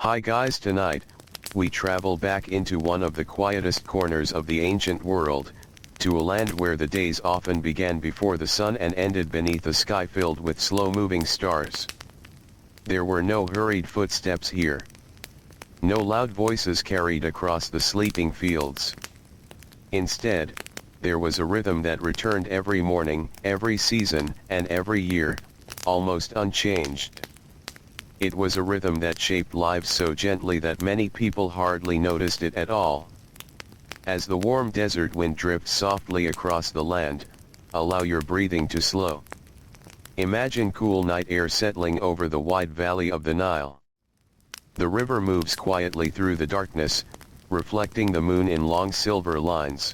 Hi guys, tonight, we travel back into one of the quietest corners of the ancient world, to a land where the days often began before the sun and ended beneath a sky filled with slow-moving stars. There were no hurried footsteps here. No loud voices carried across the sleeping fields. Instead, there was a rhythm that returned every morning, every season, and every year, almost unchanged. It was a rhythm that shaped lives so gently that many people hardly noticed it at all. As the warm desert wind drifts softly across the land, allow your breathing to slow. Imagine cool night air settling over the wide valley of the Nile. The river moves quietly through the darkness, reflecting the moon in long silver lines.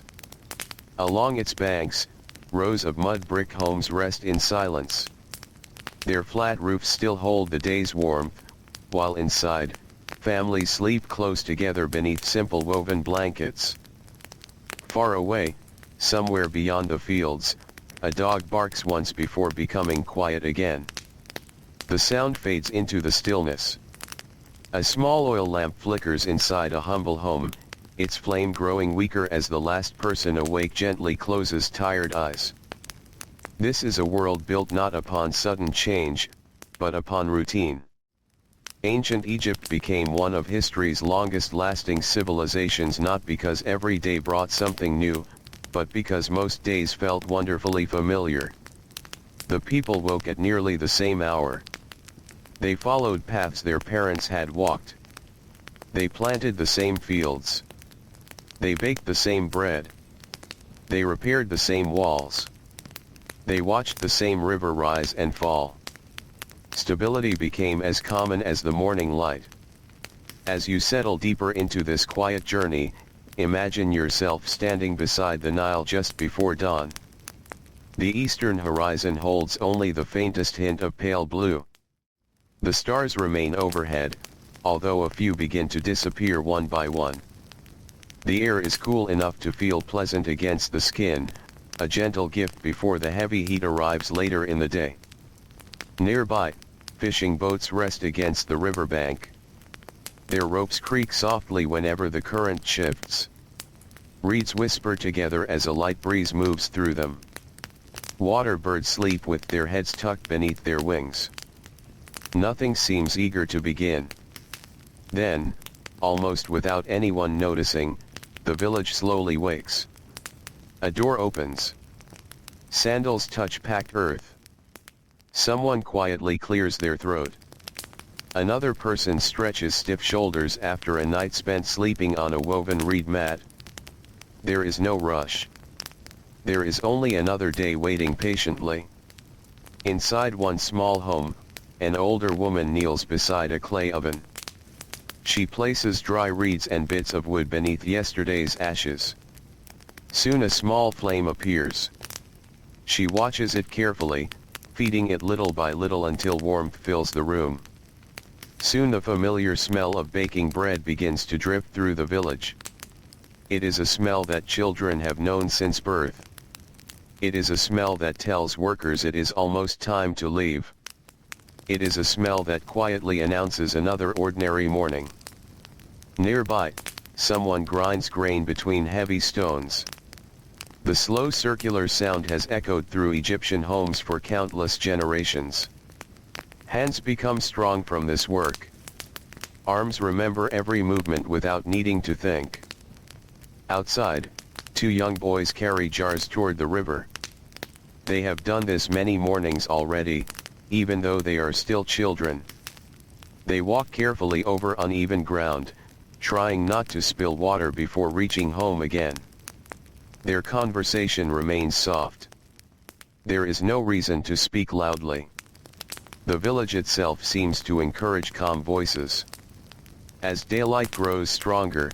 Along its banks, rows of mud brick homes rest in silence. Their flat roofs still hold the day's warmth, while inside, families sleep close together beneath simple woven blankets. Far away, somewhere beyond the fields, a dog barks once before becoming quiet again. The sound fades into the stillness. A small oil lamp flickers inside a humble home, its flame growing weaker as the last person awake gently closes tired eyes. This is a world built not upon sudden change, but upon routine. Ancient Egypt became one of history's longest-lasting civilizations not because every day brought something new, but because most days felt wonderfully familiar. The people woke at nearly the same hour. They followed paths their parents had walked. They planted the same fields. They baked the same bread. They repaired the same walls. They watched the same river rise and fall. Stability became as common as the morning light. As you settle deeper into this quiet journey, imagine yourself standing beside the Nile just before dawn. The eastern horizon holds only the faintest hint of pale blue. The stars remain overhead, although a few begin to disappear one by one. The air is cool enough to feel pleasant against the skin, a gentle gift before the heavy heat arrives later in the day. Nearby, fishing boats rest against the riverbank. Their ropes creak softly whenever the current shifts. Reeds whisper together as a light breeze moves through them. Water birds sleep with their heads tucked beneath their wings. Nothing seems eager to begin. Then, almost without anyone noticing, the village slowly wakes. A door opens. Sandals touch packed earth. Someone quietly clears their throat. Another person stretches stiff shoulders after a night spent sleeping on a woven reed mat. There is no rush. There is only another day waiting patiently. Inside one small home, an older woman kneels beside a clay oven. She places dry reeds and bits of wood beneath yesterday's ashes. Soon a small flame appears. She watches it carefully, feeding it little by little until warmth fills the room. Soon the familiar smell of baking bread begins to drift through the village. It is a smell that children have known since birth. It is a smell that tells workers it is almost time to leave. It is a smell that quietly announces another ordinary morning. Nearby, someone grinds grain between heavy stones. The slow circular sound has echoed through Egyptian homes for countless generations. Hands become strong from this work. Arms remember every movement without needing to think. Outside, two young boys carry jars toward the river. They have done this many mornings already, even though they are still children. They walk carefully over uneven ground, trying not to spill water before reaching home again. Their conversation remains soft. There is no reason to speak loudly. The village itself seems to encourage calm voices. As daylight grows stronger,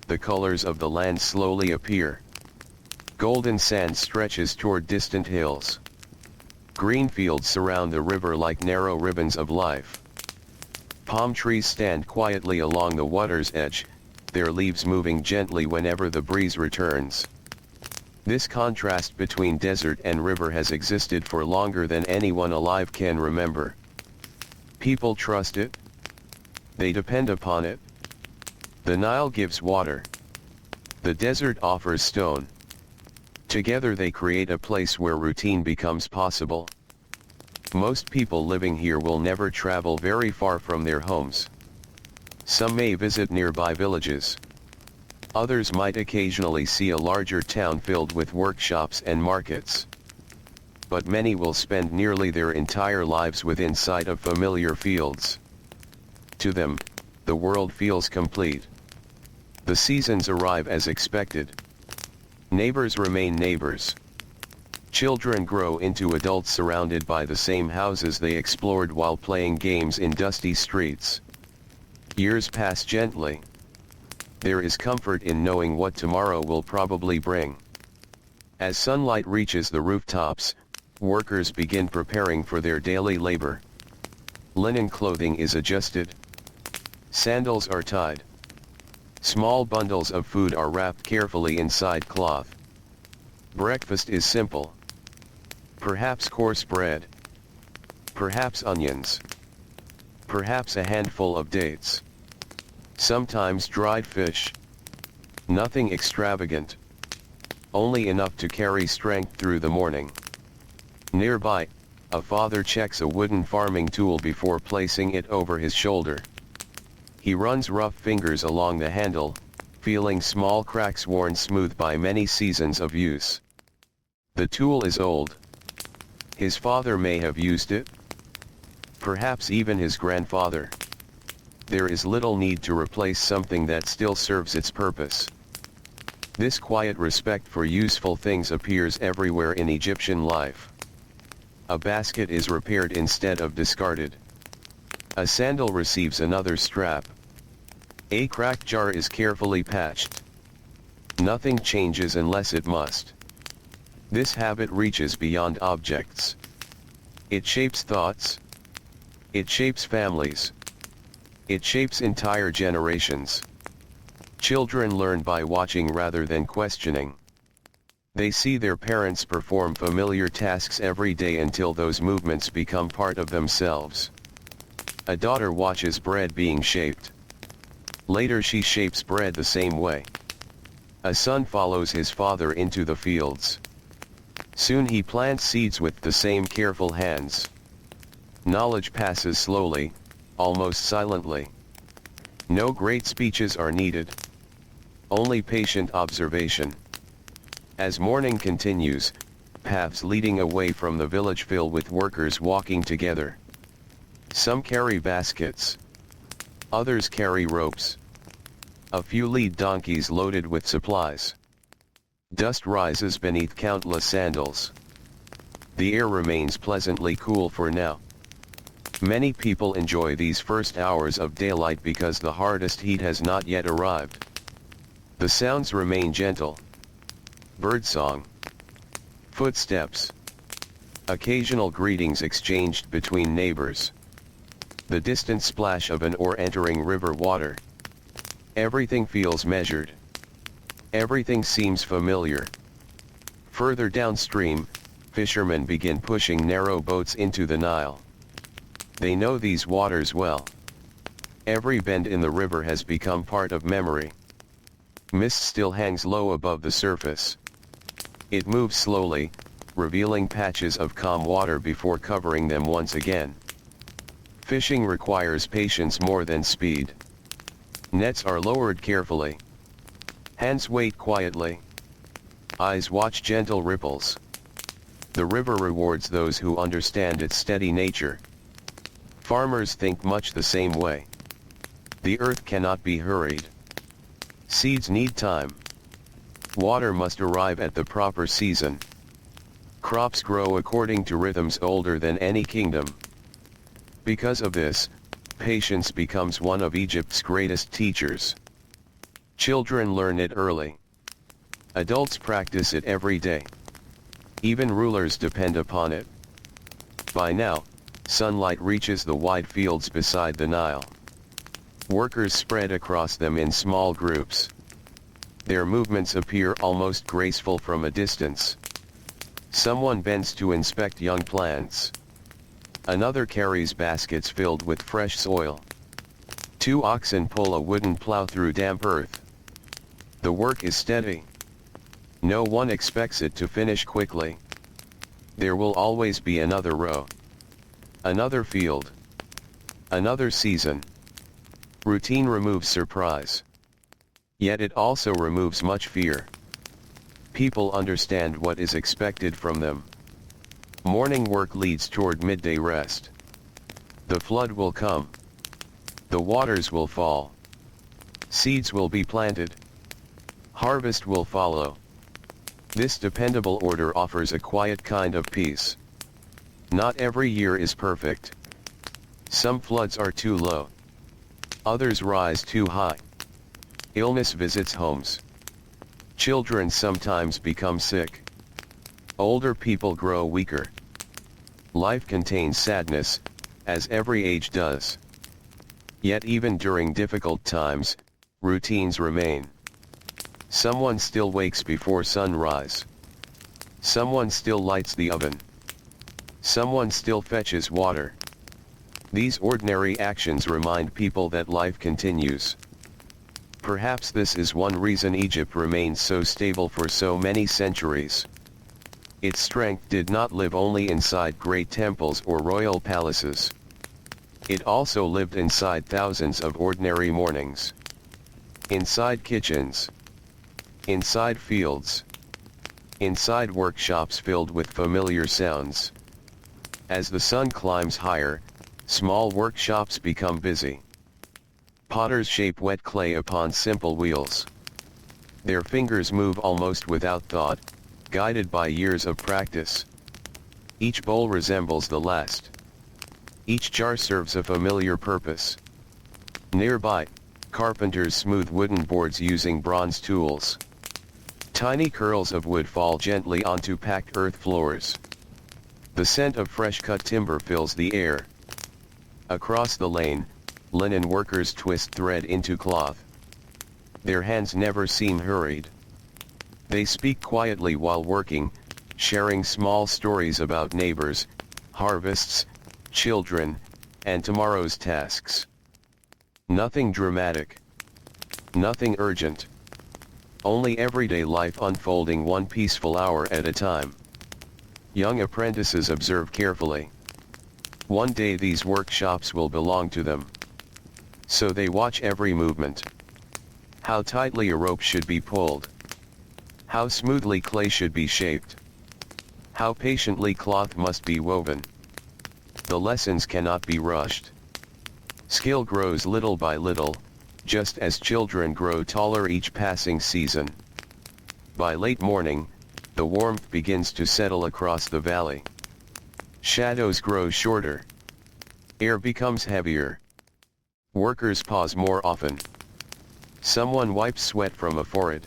the colors of the land slowly appear. Golden sand stretches toward distant hills. Green fields surround the river like narrow ribbons of life. Palm trees stand quietly along the water's edge, their leaves moving gently whenever the breeze returns. This contrast between desert and river has existed for longer than anyone alive can remember. People trust it. They depend upon it. The Nile gives water. The desert offers stone. Together they create a place where routine becomes possible. Most people living here will never travel very far from their homes. Some may visit nearby villages. Others might occasionally see a larger town filled with workshops and markets. But many will spend nearly their entire lives within sight of familiar fields. To them, the world feels complete. The seasons arrive as expected. Neighbors remain neighbors. Children grow into adults surrounded by the same houses they explored while playing games in dusty streets. Years pass gently. There is comfort in knowing what tomorrow will probably bring. As sunlight reaches the rooftops, workers begin preparing for their daily labor. Linen clothing is adjusted. Sandals are tied. Small bundles of food are wrapped carefully inside cloth. Breakfast is simple. Perhaps coarse bread. Perhaps onions. Perhaps a handful of dates. Sometimes dried fish. Nothing extravagant. Only enough to carry strength through the morning. Nearby, a father checks a wooden farming tool before placing it over his shoulder. He runs rough fingers along the handle, feeling small cracks worn smooth by many seasons of use. The tool is old. His father may have used it. Perhaps even his grandfather. There is little need to replace something that still serves its purpose. This quiet respect for useful things appears everywhere in Egyptian life. A basket is repaired instead of discarded. A sandal receives another strap. A cracked jar is carefully patched. Nothing changes unless it must. This habit reaches beyond objects. It shapes thoughts. It shapes families. It shapes entire generations. Children learn by watching rather than questioning. They see their parents perform familiar tasks every day until those movements become part of themselves. A daughter watches bread being shaped. Later she shapes bread the same way. A son follows his father into the fields. Soon he plants seeds with the same careful hands. Knowledge passes slowly, almost silently. No great speeches are needed. Only patient observation. As morning continues, paths leading away from the village fill with workers walking together. Some carry baskets. Others carry ropes. A few lead donkeys loaded with supplies. Dust rises beneath countless sandals. The air remains pleasantly cool for now. Many people enjoy these first hours of daylight because the hardest heat has not yet arrived. The sounds remain gentle. Birdsong. Footsteps. Occasional greetings exchanged between neighbors. The distant splash of an oar entering river water. Everything feels measured. Everything seems familiar. Further downstream, fishermen begin pushing narrow boats into the Nile. They know these waters well. Every bend in the river has become part of memory. Mist still hangs low above the surface. It moves slowly, revealing patches of calm water before covering them once again. Fishing requires patience more than speed. Nets are lowered carefully. Hands wait quietly. Eyes watch gentle ripples. The river rewards those who understand its steady nature. Farmers think much the same way. The earth cannot be hurried. Seeds need time. Water must arrive at the proper season. Crops grow according to rhythms older than any kingdom. Because of this, patience becomes one of Egypt's greatest teachers. Children learn it early. Adults practice it every day. Even rulers depend upon it. By now, sunlight reaches the wide fields beside the Nile. Workers spread across them in small groups. Their movements appear almost graceful from a distance. Someone bends to inspect young plants. Another carries baskets filled with fresh soil. Two oxen pull a wooden plow through damp earth. The work is steady. No one expects it to finish quickly. There will always be another row, another field, another season. Routine removes surprise. Yet it also removes much fear. People understand what is expected from them. Morning work leads toward midday rest. The flood will come. The waters will fall. Seeds will be planted. Harvest will follow. This dependable order offers a quiet kind of peace. Not every year is perfect. Some floods are too low. Others rise too high. Illness visits homes. Children sometimes become sick. Older people grow weaker. Life contains sadness, as every age does. Yet even during difficult times, routines remain. Someone still wakes before sunrise. Someone still lights the oven. Someone still fetches water. These ordinary actions remind people that life continues. Perhaps this is one reason Egypt remained so stable for so many centuries. Its strength did not live only inside great temples or royal palaces. It also lived inside thousands of ordinary mornings. Inside kitchens. Inside fields. Inside workshops filled with familiar sounds. As the sun climbs higher, small workshops become busy. Potters shape wet clay upon simple wheels. Their fingers move almost without thought, guided by years of practice. Each bowl resembles the last. Each jar serves a familiar purpose. Nearby, carpenters smooth wooden boards using bronze tools. Tiny curls of wood fall gently onto packed earth floors. The scent of fresh cut timber fills the air. Across the lane, linen workers twist thread into cloth. Their hands never seem hurried. They speak quietly while working, sharing small stories about neighbors, harvests, children, and tomorrow's tasks. Nothing dramatic. Nothing urgent. Only everyday life unfolding one peaceful hour at a time. Young apprentices observe carefully. One day these workshops will belong to them. So they watch every movement. How tightly a rope should be pulled. How smoothly clay should be shaped. How patiently cloth must be woven. The lessons cannot be rushed. Skill grows little by little, just as children grow taller each passing season. By late morning, the warmth begins to settle across the valley. Shadows grow shorter. Air becomes heavier. Workers pause more often. Someone wipes sweat from a forehead.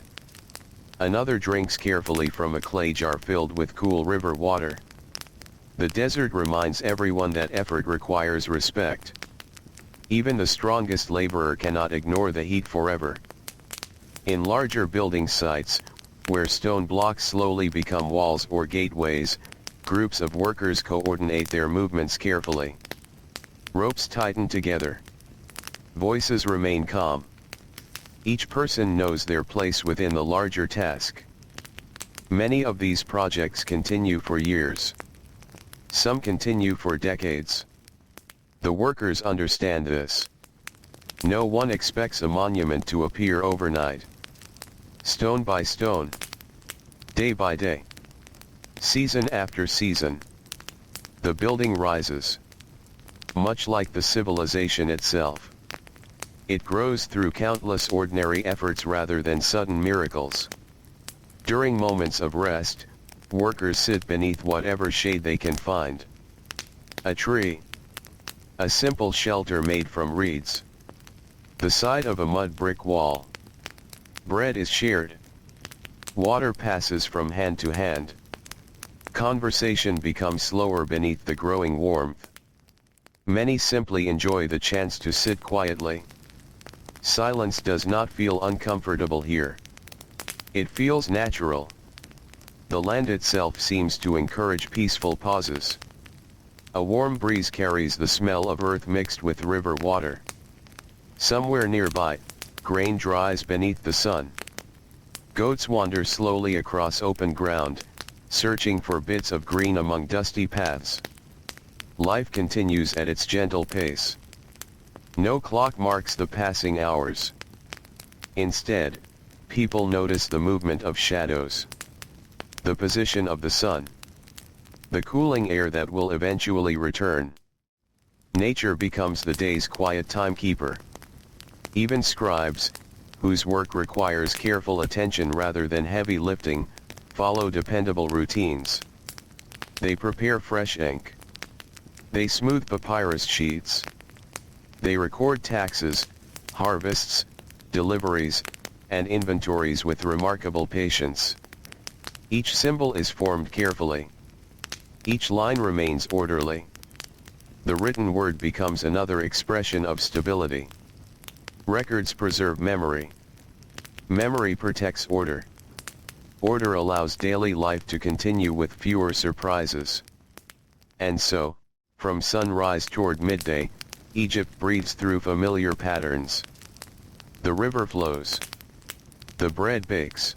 Another drinks carefully from a clay jar filled with cool river water. The desert reminds everyone that effort requires respect. Even the strongest laborer cannot ignore the heat forever. In larger building sites, where stone blocks slowly become walls or gateways, groups of workers coordinate their movements carefully. Ropes tighten together. Voices remain calm. Each person knows their place within the larger task. Many of these projects continue for years. Some continue for decades. The workers understand this. No one expects a monument to appear overnight. Stone by stone. Day by day. Season after season. The building rises. Much like the civilization itself. It grows through countless ordinary efforts rather than sudden miracles. During moments of rest, workers sit beneath whatever shade they can find. A tree. A simple shelter made from reeds. The side of a mud brick wall. Bread is shared. Water passes from hand to hand. Conversation becomes slower beneath the growing warmth. Many simply enjoy the chance to sit quietly. Silence does not feel uncomfortable here. It feels natural. The land itself seems to encourage peaceful pauses. A warm breeze carries the smell of earth mixed with river water. Somewhere nearby, grain dries beneath the sun. Goats wander slowly across open ground, searching for bits of green among dusty paths. Life continues at its gentle pace. No clock marks the passing hours. Instead, people notice the movement of shadows, the position of the sun, the cooling air that will eventually return. Nature becomes the day's quiet timekeeper. Even scribes, whose work requires careful attention rather than heavy lifting, follow dependable routines. They prepare fresh ink. They smooth papyrus sheets. They record taxes, harvests, deliveries, and inventories with remarkable patience. Each symbol is formed carefully. Each line remains orderly. The written word becomes another expression of stability. Records preserve memory. Memory protects order. Order allows daily life to continue with fewer surprises. And so, from sunrise toward midday, Egypt breathes through familiar patterns. The river flows. The bread bakes.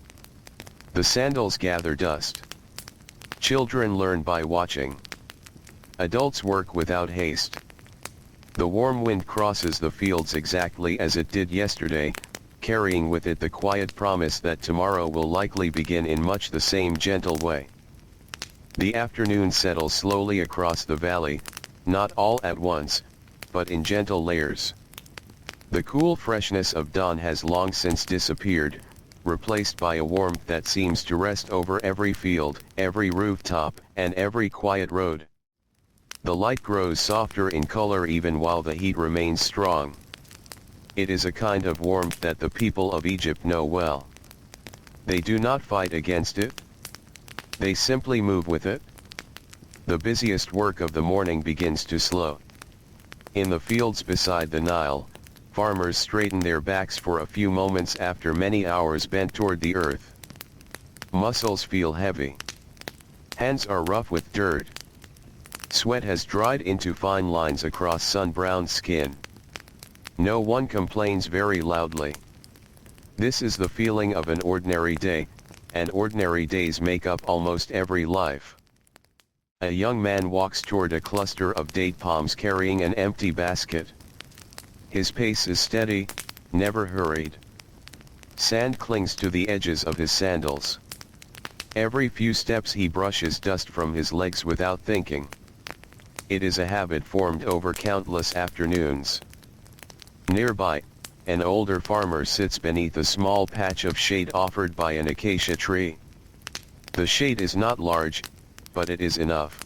The sandals gather dust. Children learn by watching. Adults work without haste. The warm wind crosses the fields exactly as it did yesterday, carrying with it the quiet promise that tomorrow will likely begin in much the same gentle way. The afternoon settles slowly across the valley, not all at once, but in gentle layers. The cool freshness of dawn has long since disappeared, replaced by a warmth that seems to rest over every field, every rooftop, and every quiet road. The light grows softer in color even while the heat remains strong. It is a kind of warmth that the people of Egypt know well. They do not fight against it. They simply move with it. The busiest work of the morning begins to slow. In the fields beside the Nile, farmers straighten their backs for a few moments after many hours bent toward the earth. Muscles feel heavy. Hands are rough with dirt. Sweat has dried into fine lines across sun-browned skin. No one complains very loudly. This is the feeling of an ordinary day, and ordinary days make up almost every life. A young man walks toward a cluster of date palms carrying an empty basket. His pace is steady, never hurried. Sand clings to the edges of his sandals. Every few steps he brushes dust from his legs without thinking. It is a habit formed over countless afternoons. Nearby, an older farmer sits beneath a small patch of shade offered by an acacia tree. The shade is not large, but it is enough.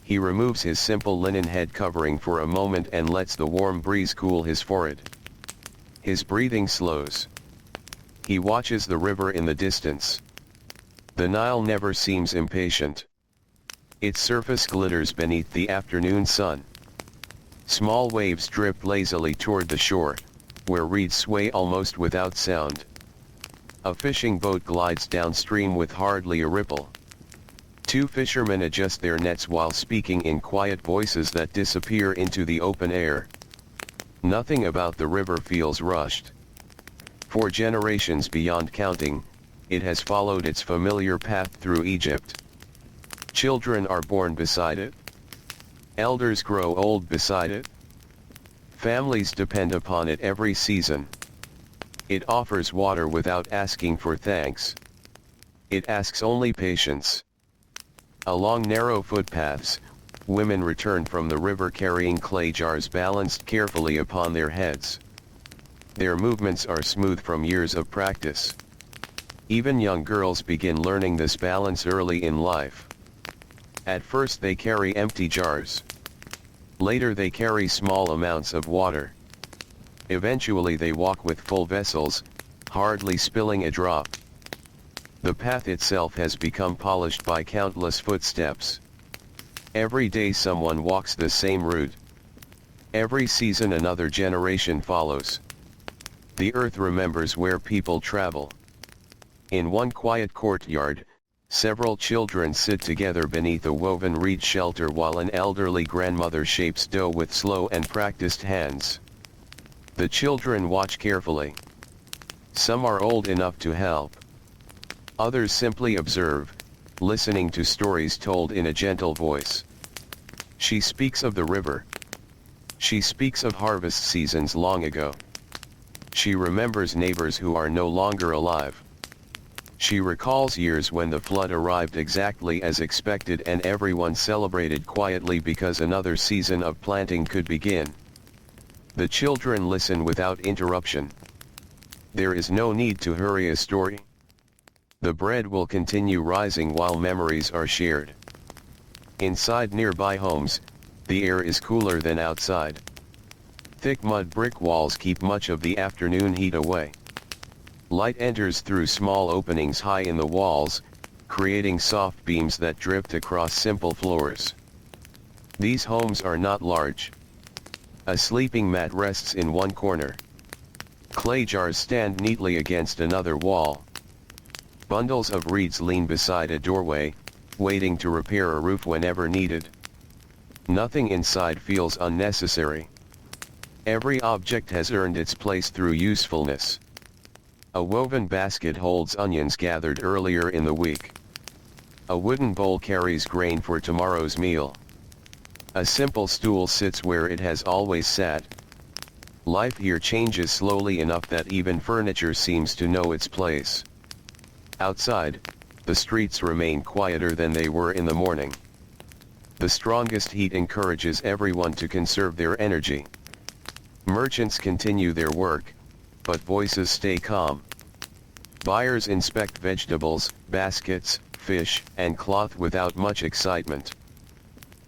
He removes his simple linen head covering for a moment and lets the warm breeze cool his forehead. His breathing slows. He watches the river in the distance. The Nile never seems impatient. Its surface glitters beneath the afternoon sun. Small waves drip lazily toward the shore, where reeds sway almost without sound. A fishing boat glides downstream with hardly a ripple. Two fishermen adjust their nets while speaking in quiet voices that disappear into the open air. Nothing about the river feels rushed. For generations beyond counting, it has followed its familiar path through Egypt. Children are born beside it. Elders grow old beside it. Families depend upon it every season. It offers water without asking for thanks. It asks only patience. Along narrow footpaths, women return from the river carrying clay jars balanced carefully upon their heads. Their movements are smooth from years of practice. Even young girls begin learning this balance early in life. At first they carry empty jars. Later they carry small amounts of water. Eventually they walk with full vessels, hardly spilling a drop. The path itself has become polished by countless footsteps. Every day someone walks the same route. Every season another generation follows. The earth remembers where people travel. In one quiet courtyard, several children sit together beneath a woven reed shelter while an elderly grandmother shapes dough with slow and practiced hands. The children watch carefully. Some are old enough to help. Others simply observe, listening to stories told in a gentle voice. She speaks of the river. She speaks of harvest seasons long ago. She remembers neighbors who are no longer alive. She recalls years when the flood arrived exactly as expected and everyone celebrated quietly because another season of planting could begin. The children listen without interruption. There is no need to hurry a story. The bread will continue rising while memories are shared. Inside nearby homes, the air is cooler than outside. Thick mud brick walls keep much of the afternoon heat away. Light enters through small openings high in the walls, creating soft beams that drift across simple floors. These homes are not large. A sleeping mat rests in one corner. Clay jars stand neatly against another wall. Bundles of reeds lean beside a doorway, waiting to repair a roof whenever needed. Nothing inside feels unnecessary. Every object has earned its place through usefulness. A woven basket holds onions gathered earlier in the week. A wooden bowl carries grain for tomorrow's meal. A simple stool sits where it has always sat. Life here changes slowly enough that even furniture seems to know its place. Outside, the streets remain quieter than they were in the morning. The strongest heat encourages everyone to conserve their energy. Merchants continue their work, but voices stay calm. Buyers inspect vegetables, baskets, fish, and cloth without much excitement.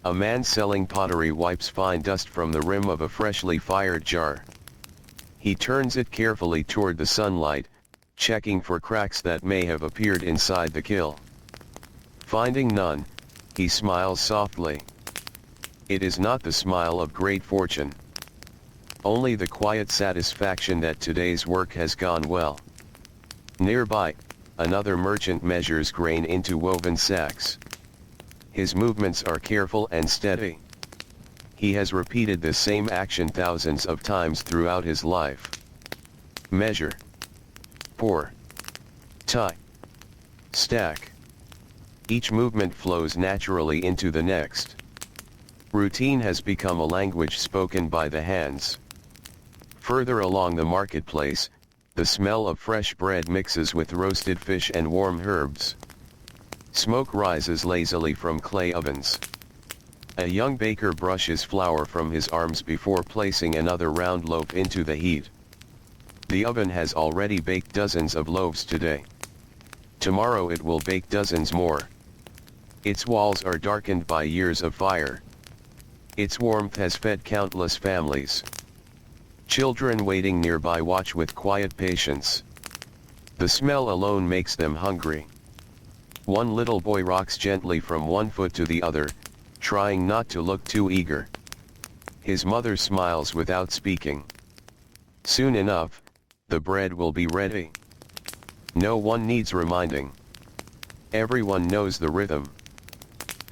A man selling pottery wipes fine dust from the rim of a freshly fired jar. He turns it carefully toward the sunlight, checking for cracks that may have appeared inside the kiln. Finding none, he smiles softly. It is not the smile of great fortune. Only the quiet satisfaction that today's work has gone well. Nearby, another merchant measures grain into woven sacks. His movements are careful and steady. He has repeated the same action thousands of times throughout his life. Measure. Pour. Tie. Stack. Each movement flows naturally into the next. Routine has become a language spoken by the hands. Further along the marketplace, the smell of fresh bread mixes with roasted fish and warm herbs. Smoke rises lazily from clay ovens. A young baker brushes flour from his arms before placing another round loaf into the heat. The oven has already baked dozens of loaves today. Tomorrow it will bake dozens more. Its walls are darkened by years of fire. Its warmth has fed countless families. Children waiting nearby watch with quiet patience. The smell alone makes them hungry. One little boy rocks gently from one foot to the other, trying not to look too eager. His mother smiles without speaking. Soon enough, the bread will be ready. No one needs reminding. Everyone knows the rhythm.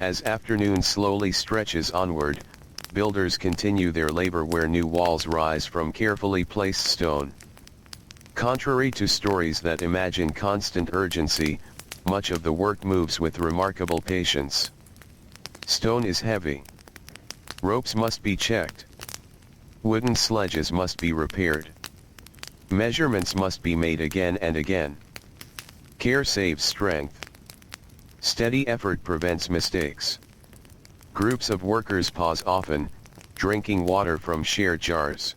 As afternoon slowly stretches onward, builders continue their labor where new walls rise from carefully placed stone. Contrary to stories that imagine constant urgency, much of the work moves with remarkable patience. Stone is heavy. Ropes must be checked. Wooden sledges must be repaired. Measurements must be made again and again. Care saves strength. Steady effort prevents mistakes. Groups of workers pause often, drinking water from shared jars.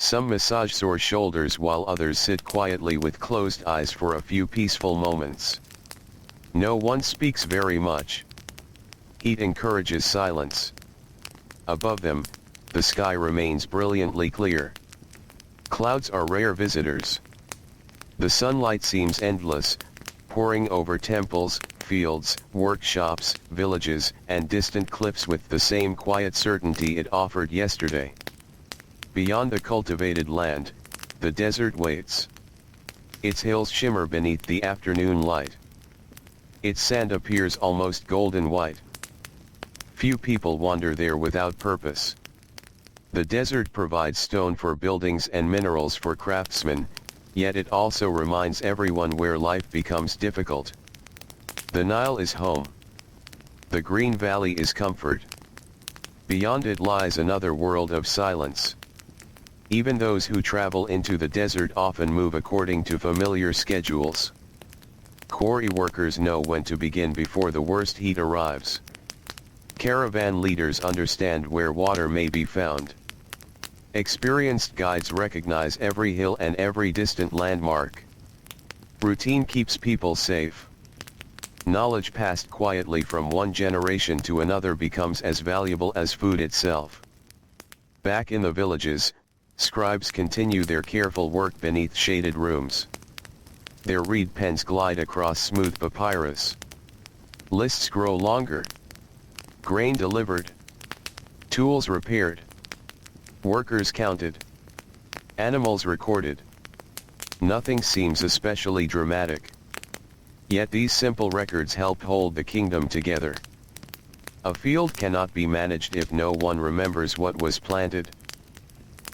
Some massage sore shoulders while others sit quietly with closed eyes for a few peaceful moments. No one speaks very much. Heat encourages silence. Above them, the sky remains brilliantly clear. Clouds are rare visitors. The sunlight seems endless, pouring over temples, fields, workshops, villages, and distant cliffs with the same quiet certainty it offered yesterday. Beyond the cultivated land, the desert waits. Its hills shimmer beneath the afternoon light. Its sand appears almost golden white. Few people wander there without purpose. The desert provides stone for buildings and minerals for craftsmen, yet it also reminds everyone where life becomes difficult. The Nile is home. The green valley is comfort. Beyond it lies another world of silence. Even those who travel into the desert often move according to familiar schedules. Quarry workers know when to begin before the worst heat arrives. Caravan leaders understand where water may be found. Experienced guides recognize every hill and every distant landmark. Routine keeps people safe. Knowledge passed quietly from one generation to another becomes as valuable as food itself. Back in the villages, scribes continue their careful work beneath shaded rooms. Their reed pens glide across smooth papyrus. Lists grow longer. Grain delivered. Tools repaired. Workers counted. Animals recorded. Nothing seems especially dramatic. Yet these simple records help hold the kingdom together. A field cannot be managed if no one remembers what was planted.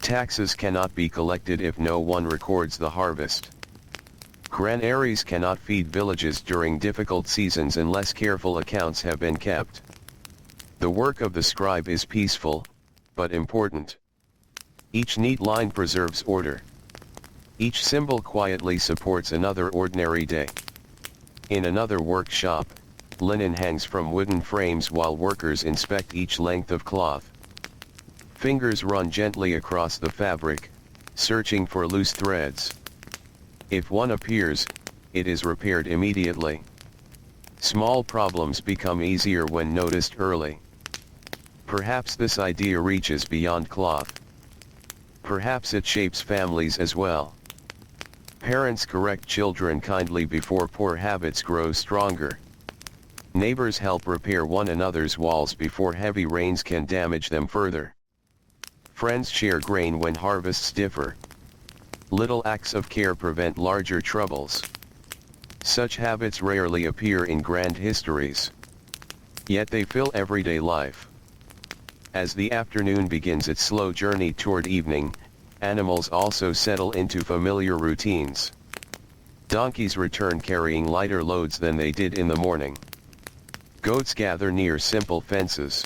Taxes cannot be collected if no one records the harvest. Granaries cannot feed villages during difficult seasons unless careful accounts have been kept. The work of the scribe is peaceful, but important. Each neat line preserves order. Each symbol quietly supports another ordinary day. In another workshop, linen hangs from wooden frames while workers inspect each length of cloth. Fingers run gently across the fabric, searching for loose threads. If one appears, it is repaired immediately. Small problems become easier when noticed early. Perhaps this idea reaches beyond cloth. Perhaps it shapes families as well. Parents correct children kindly before poor habits grow stronger. Neighbors help repair one another's walls before heavy rains can damage them further. Friends share grain when harvests differ. Little acts of care prevent larger troubles. Such habits rarely appear in grand histories. Yet they fill everyday life. As the afternoon begins its slow journey toward evening, animals also settle into familiar routines. Donkeys return carrying lighter loads than they did in the morning. Goats gather near simple fences.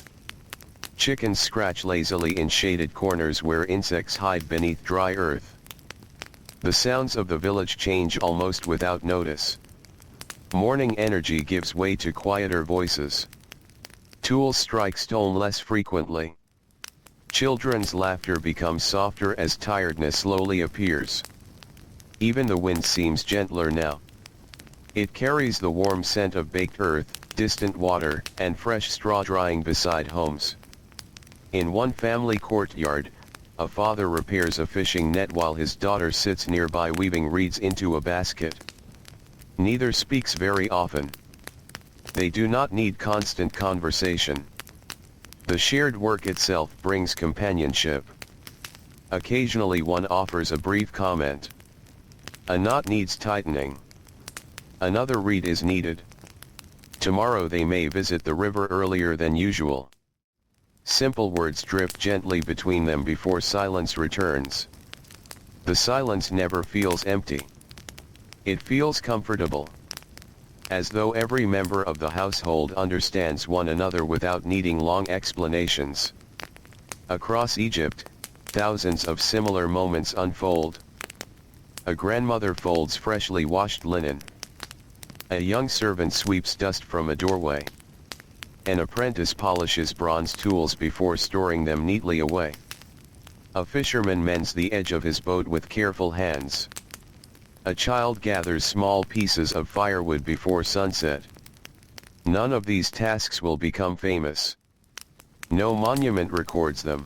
Chickens scratch lazily in shaded corners where insects hide beneath dry earth. The sounds of the village change almost without notice. Morning energy gives way to quieter voices. Tools strike stone less frequently. Children's laughter becomes softer as tiredness slowly appears. Even the wind seems gentler now. It carries the warm scent of baked earth, distant water, and fresh straw drying beside homes. In one family courtyard, a father repairs a fishing net while his daughter sits nearby weaving reeds into a basket. Neither speaks very often. They do not need constant conversation. The shared work itself brings companionship. Occasionally one offers a brief comment. A knot needs tightening. Another reed is needed. Tomorrow they may visit the river earlier than usual. Simple words drift gently between them before silence returns. The silence never feels empty. It feels comfortable. As though every member of the household understands one another without needing long explanations. Across Egypt, thousands of similar moments unfold. A grandmother folds freshly washed linen. A young servant sweeps dust from a doorway. An apprentice polishes bronze tools before storing them neatly away. A fisherman mends the edge of his boat with careful hands. A child gathers small pieces of firewood before sunset. None of these tasks will become famous. No monument records them.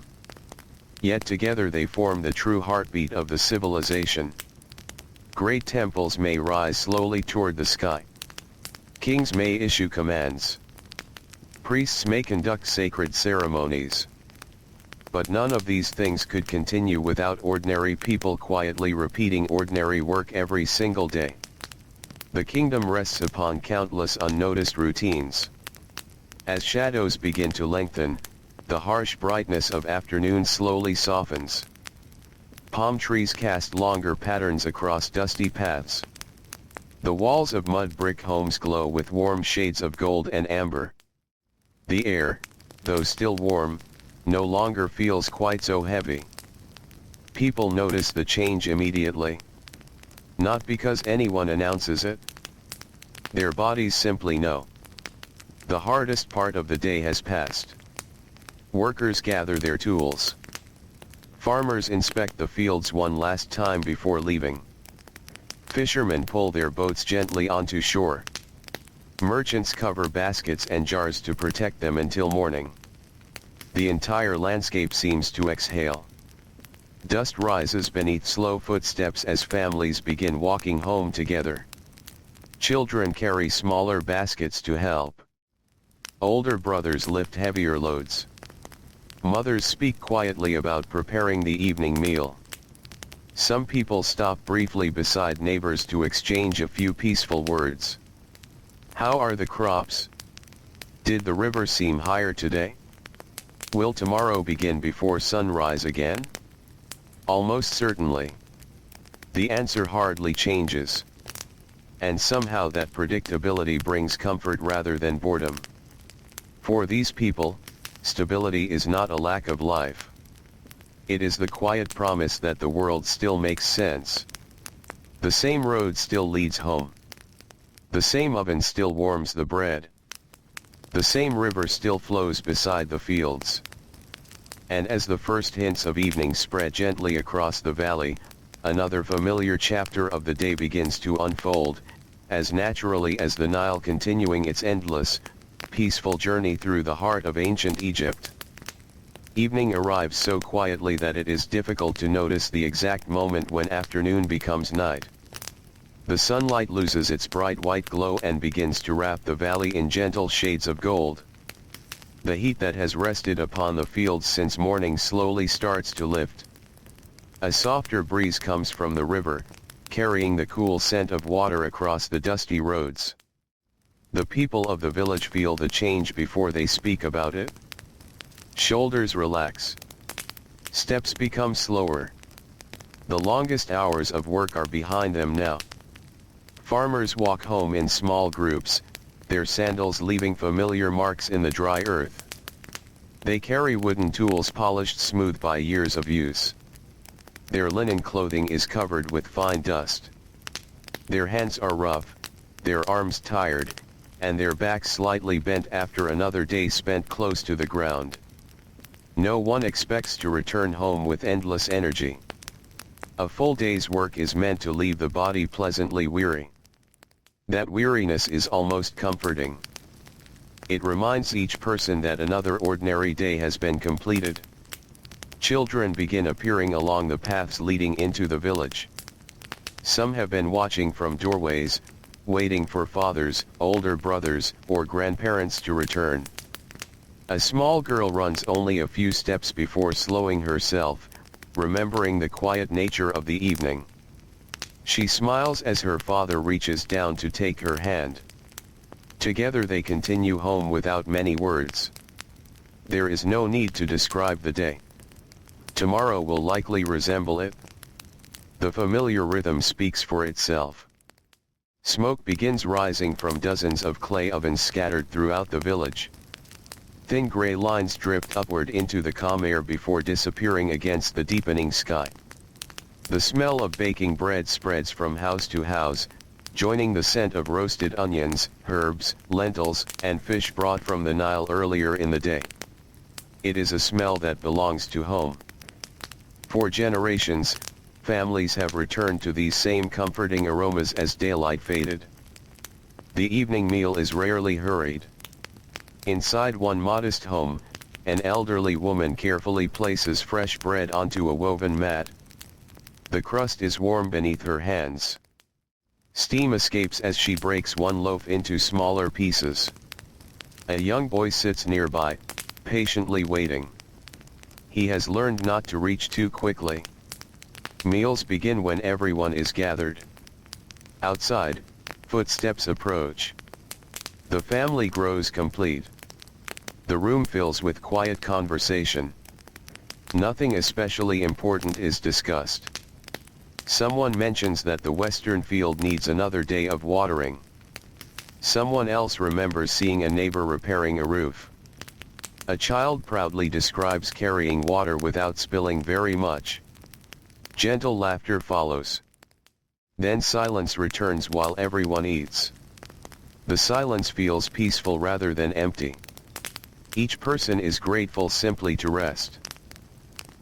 Yet together they form the true heartbeat of the civilization. Great temples may rise slowly toward the sky. Kings may issue commands. Priests may conduct sacred ceremonies. But none of these things could continue without ordinary people quietly repeating ordinary work every single day. The kingdom rests upon countless unnoticed routines. As shadows begin to lengthen, the harsh brightness of afternoon slowly softens. Palm trees cast longer patterns across dusty paths. The walls of mud brick homes glow with warm shades of gold and amber. The air, though still warm, no longer feels quite so heavy. People notice the change immediately. Not because anyone announces it. Their bodies simply know. The hardest part of the day has passed. Workers gather their tools. Farmers inspect the fields one last time before leaving. Fishermen pull their boats gently onto shore. Merchants cover baskets and jars to protect them until morning. The entire landscape seems to exhale. Dust rises beneath slow footsteps as families begin walking home together. Children carry smaller baskets to help. Older brothers lift heavier loads. Mothers speak quietly about preparing the evening meal. Some people stop briefly beside neighbors to exchange a few peaceful words. How are the crops? Did the river seem higher today? Will tomorrow begin before sunrise again? Almost certainly. The answer hardly changes. And somehow that predictability brings comfort rather than boredom. For these people, stability is not a lack of life. It is the quiet promise that the world still makes sense. The same road still leads home. The same oven still warms the bread. The same river still flows beside the fields. And as the first hints of evening spread gently across the valley, another familiar chapter of the day begins to unfold, as naturally as the Nile continuing its endless, peaceful journey through the heart of ancient Egypt. Evening arrives so quietly that it is difficult to notice the exact moment when afternoon becomes night. The sunlight loses its bright white glow and begins to wrap the valley in gentle shades of gold. The heat that has rested upon the fields since morning slowly starts to lift. A softer breeze comes from the river, carrying the cool scent of water across the dusty roads. The people of the village feel the change before they speak about it. Shoulders relax. Steps become slower. The longest hours of work are behind them now. Farmers walk home in small groups, their sandals leaving familiar marks in the dry earth. They carry wooden tools polished smooth by years of use. Their linen clothing is covered with fine dust. Their hands are rough, their arms tired, and their backs slightly bent after another day spent close to the ground. No one expects to return home with endless energy. A full day's work is meant to leave the body pleasantly weary. That weariness is almost comforting. It reminds each person that another ordinary day has been completed. Children begin appearing along the paths leading into the village. Some have been watching from doorways, waiting for fathers, older brothers, or grandparents to return. A small girl runs only a few steps before slowing herself, remembering the quiet nature of the evening. She smiles as her father reaches down to take her hand. Together they continue home without many words. There is no need to describe the day. Tomorrow will likely resemble it. The familiar rhythm speaks for itself. Smoke begins rising from dozens of clay ovens scattered throughout the village. Thin gray lines drift upward into the calm air before disappearing against the deepening sky. The smell of baking bread spreads from house to house, joining the scent of roasted onions, herbs, lentils, and fish brought from the Nile earlier in the day. It is a smell that belongs to home. For generations, families have returned to these same comforting aromas as daylight faded. The evening meal is rarely hurried. Inside one modest home, an elderly woman carefully places fresh bread onto a woven mat. The crust is warm beneath her hands. Steam escapes as she breaks one loaf into smaller pieces. A young boy sits nearby, patiently waiting. He has learned not to reach too quickly. Meals begin when everyone is gathered. Outside, footsteps approach. The family grows complete. The room fills with quiet conversation. Nothing especially important is discussed. Someone mentions that the western field needs another day of watering. Someone else remembers seeing a neighbor repairing a roof. A child proudly describes carrying water without spilling very much. Gentle laughter follows. Then silence returns while everyone eats. The silence feels peaceful rather than empty. Each person is grateful simply to rest.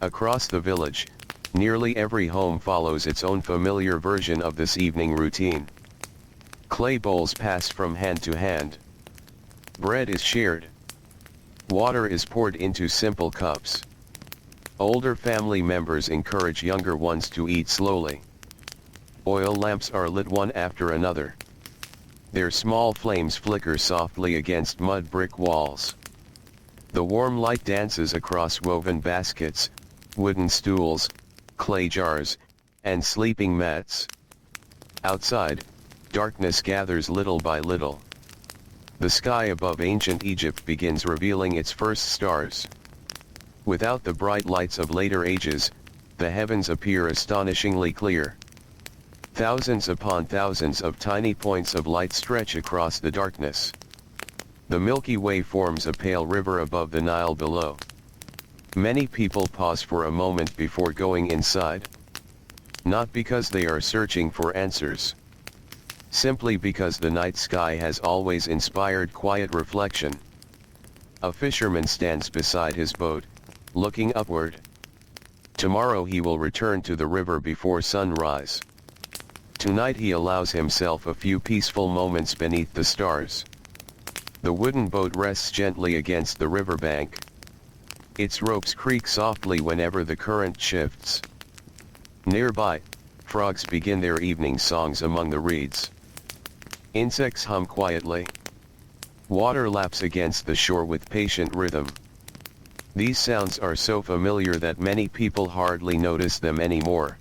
Across the village, nearly every home follows its own familiar version of this evening routine. Clay bowls pass from hand to hand. Bread is shared. Water is poured into simple cups. Older family members encourage younger ones to eat slowly. Oil lamps are lit one after another. Their small flames flicker softly against mud brick walls. The warm light dances across woven baskets, wooden stools, clay jars, and sleeping mats. Outside, darkness gathers little by little. The sky above ancient Egypt begins revealing its first stars. Without the bright lights of later ages, the heavens appear astonishingly clear. Thousands upon thousands of tiny points of light stretch across the darkness. The Milky Way forms a pale river above the Nile below. Many people pause for a moment before going inside. Not because they are searching for answers. Simply because the night sky has always inspired quiet reflection. A fisherman stands beside his boat, looking upward. Tomorrow he will return to the river before sunrise. Tonight he allows himself a few peaceful moments beneath the stars. The wooden boat rests gently against the riverbank. Its ropes creak softly whenever the current shifts. Nearby, frogs begin their evening songs among the reeds. Insects hum quietly. Water laps against the shore with patient rhythm. These sounds are so familiar that many people hardly notice them anymore.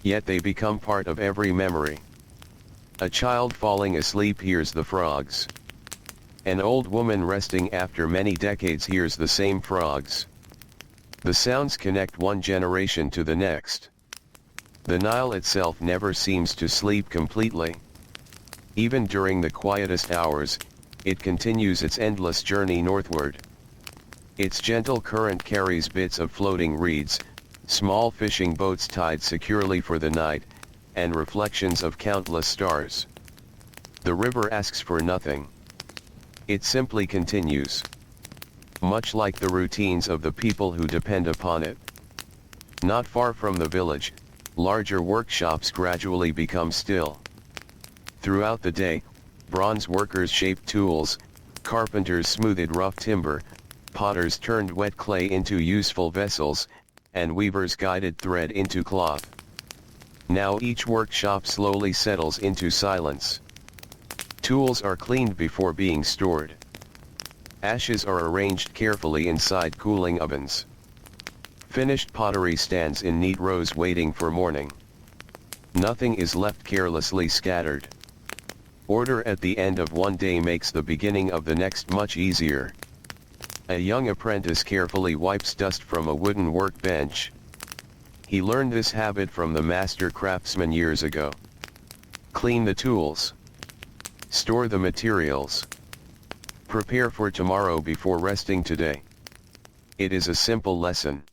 Yet they become part of every memory. A child falling asleep hears the frogs. An old woman resting after many decades hears the same frogs. The sounds connect one generation to the next. The Nile itself never seems to sleep completely. Even during the quietest hours, it continues its endless journey northward. Its gentle current carries bits of floating reeds, small fishing boats tied securely for the night, and reflections of countless stars. The river asks for nothing. It simply continues. Much like the routines of the people who depend upon it. Not far from the village, larger workshops gradually become still. Throughout the day, bronze workers shaped tools, carpenters smoothed rough timber, potters turned wet clay into useful vessels, and weavers guided thread into cloth. Now each workshop slowly settles into silence. Tools are cleaned before being stored. Ashes are arranged carefully inside cooling ovens. Finished pottery stands in neat rows waiting for morning. Nothing is left carelessly scattered. Order at the end of one day makes the beginning of the next much easier. A young apprentice carefully wipes dust from a wooden workbench. He learned this habit from the master craftsman years ago. Clean the tools. Store the materials. Prepare for tomorrow before resting today. It is a simple lesson.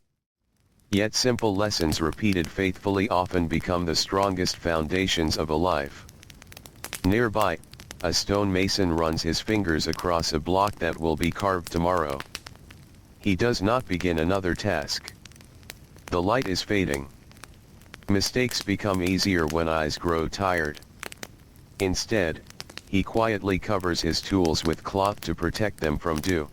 Yet simple lessons repeated faithfully often become the strongest foundations of a life. Nearby, a stonemason runs his fingers across a block that will be carved tomorrow. He does not begin another task. The light is fading. Mistakes become easier when eyes grow tired. Instead, he quietly covers his tools with cloth to protect them from dew.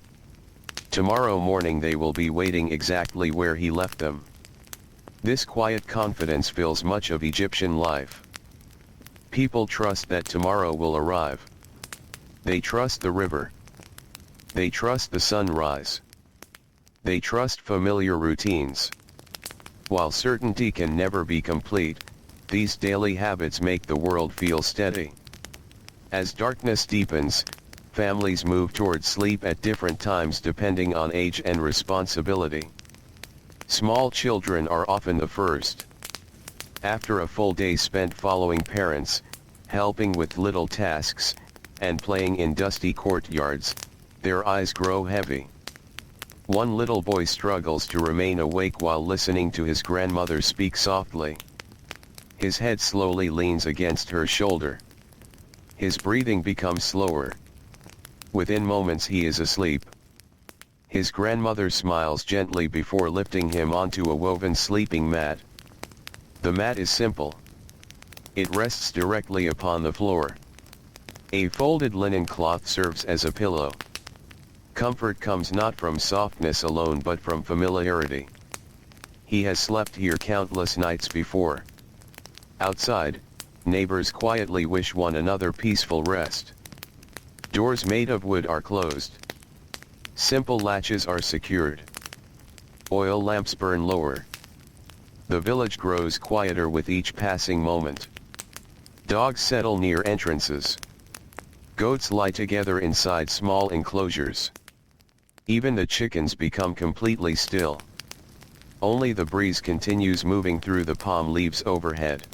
Tomorrow morning they will be waiting exactly where he left them. This quiet confidence fills much of Egyptian life. People trust that tomorrow will arrive. They trust the river. They trust the sunrise. They trust familiar routines. While certainty can never be complete, these daily habits make the world feel steady. As darkness deepens, Families move towards sleep at different times depending on age and responsibility. Small children are often the first. After a full day spent following parents, helping with little tasks, and playing in dusty courtyards, their eyes grow heavy. One little boy struggles to remain awake while listening to his grandmother speak softly. His head slowly leans against her shoulder. His breathing becomes slower. Within moments he is asleep. His grandmother smiles gently before lifting him onto a woven sleeping mat. The mat is simple. It rests directly upon the floor. A folded linen cloth serves as a pillow. Comfort comes not from softness alone but from familiarity. He has slept here countless nights before. Outside, neighbors quietly wish one another peaceful rest. Doors made of wood are closed. Simple latches are secured. Oil lamps burn lower. The village grows quieter with each passing moment. Dogs settle near entrances. Goats lie together inside small enclosures. Even the chickens become completely still. Only the breeze continues moving through the palm leaves overhead.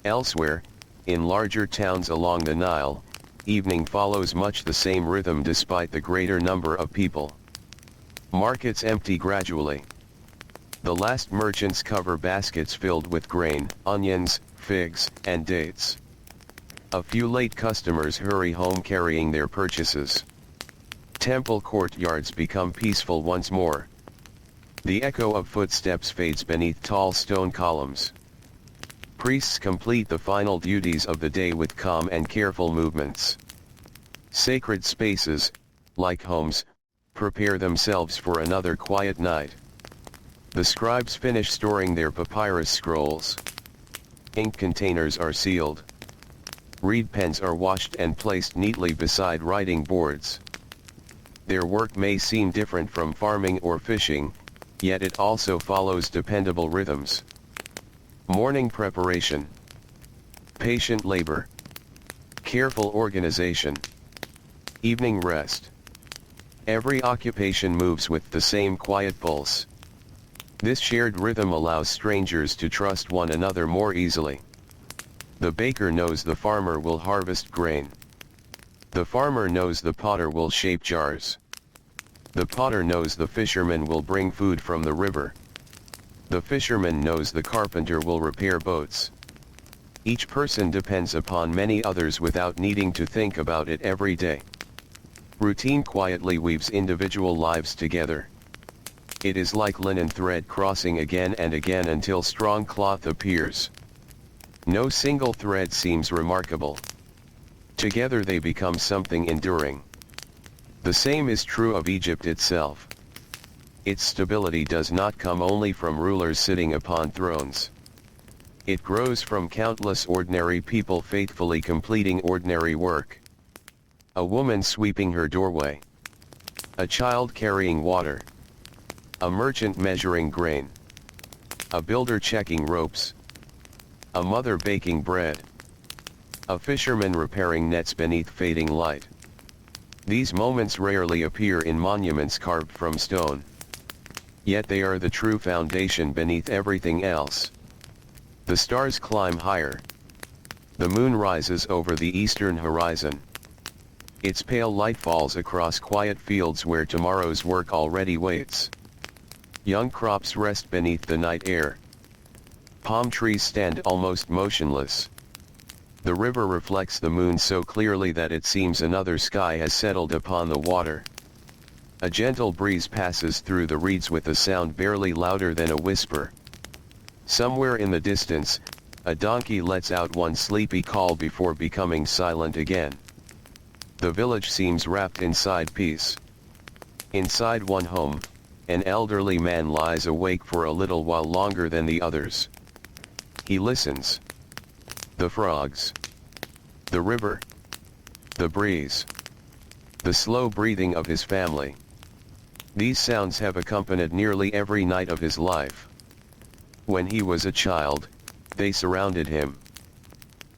Elsewhere, in larger towns along the Nile, evening follows much the same rhythm despite the greater number of people. Markets empty gradually. The last merchants cover baskets filled with grain, onions, figs, and dates. A few late customers hurry home carrying their purchases. Temple courtyards become peaceful once more. The echo of footsteps fades beneath tall stone columns. Priests complete the final duties of the day with calm and careful movements. Sacred spaces, like homes, prepare themselves for another quiet night. The scribes finish storing their papyrus scrolls. Ink containers are sealed. Reed pens are washed and placed neatly beside writing boards. Their work may seem different from farming or fishing, yet it also follows dependable rhythms. Morning preparation. Patient labor. Careful organization. Evening rest. Every occupation moves with the same quiet pulse. This shared rhythm allows strangers to trust one another more easily. The baker knows the farmer will harvest grain. The farmer knows the potter will shape jars. The potter knows the fisherman will bring food from the river. The fisherman knows the carpenter will repair boats. Each person depends upon many others without needing to think about it every day. Routine quietly weaves individual lives together. It is like linen thread crossing again and again until strong cloth appears. No single thread seems remarkable. Together they become something enduring. The same is true of Egypt itself. Its stability does not come only from rulers sitting upon thrones. It grows from countless ordinary people faithfully completing ordinary work. A woman sweeping her doorway. A child carrying water. A merchant measuring grain. A builder checking ropes. A mother baking bread. A fisherman repairing nets beneath fading light. These moments rarely appear in monuments carved from stone. Yet they are the true foundation beneath everything else. The stars climb higher. The moon rises over the eastern horizon. Its pale light falls across quiet fields where tomorrow's work already waits. Young crops rest beneath the night air. Palm trees stand almost motionless. The river reflects the moon so clearly that it seems another sky has settled upon the water. A gentle breeze passes through the reeds with a sound barely louder than a whisper. Somewhere in the distance, a donkey lets out one sleepy call before becoming silent again. The village seems wrapped inside peace. Inside one home, an elderly man lies awake for a little while longer than the others. He listens. The frogs. The river. The breeze. The slow breathing of his family. These sounds have accompanied nearly every night of his life. When he was a child, they surrounded him.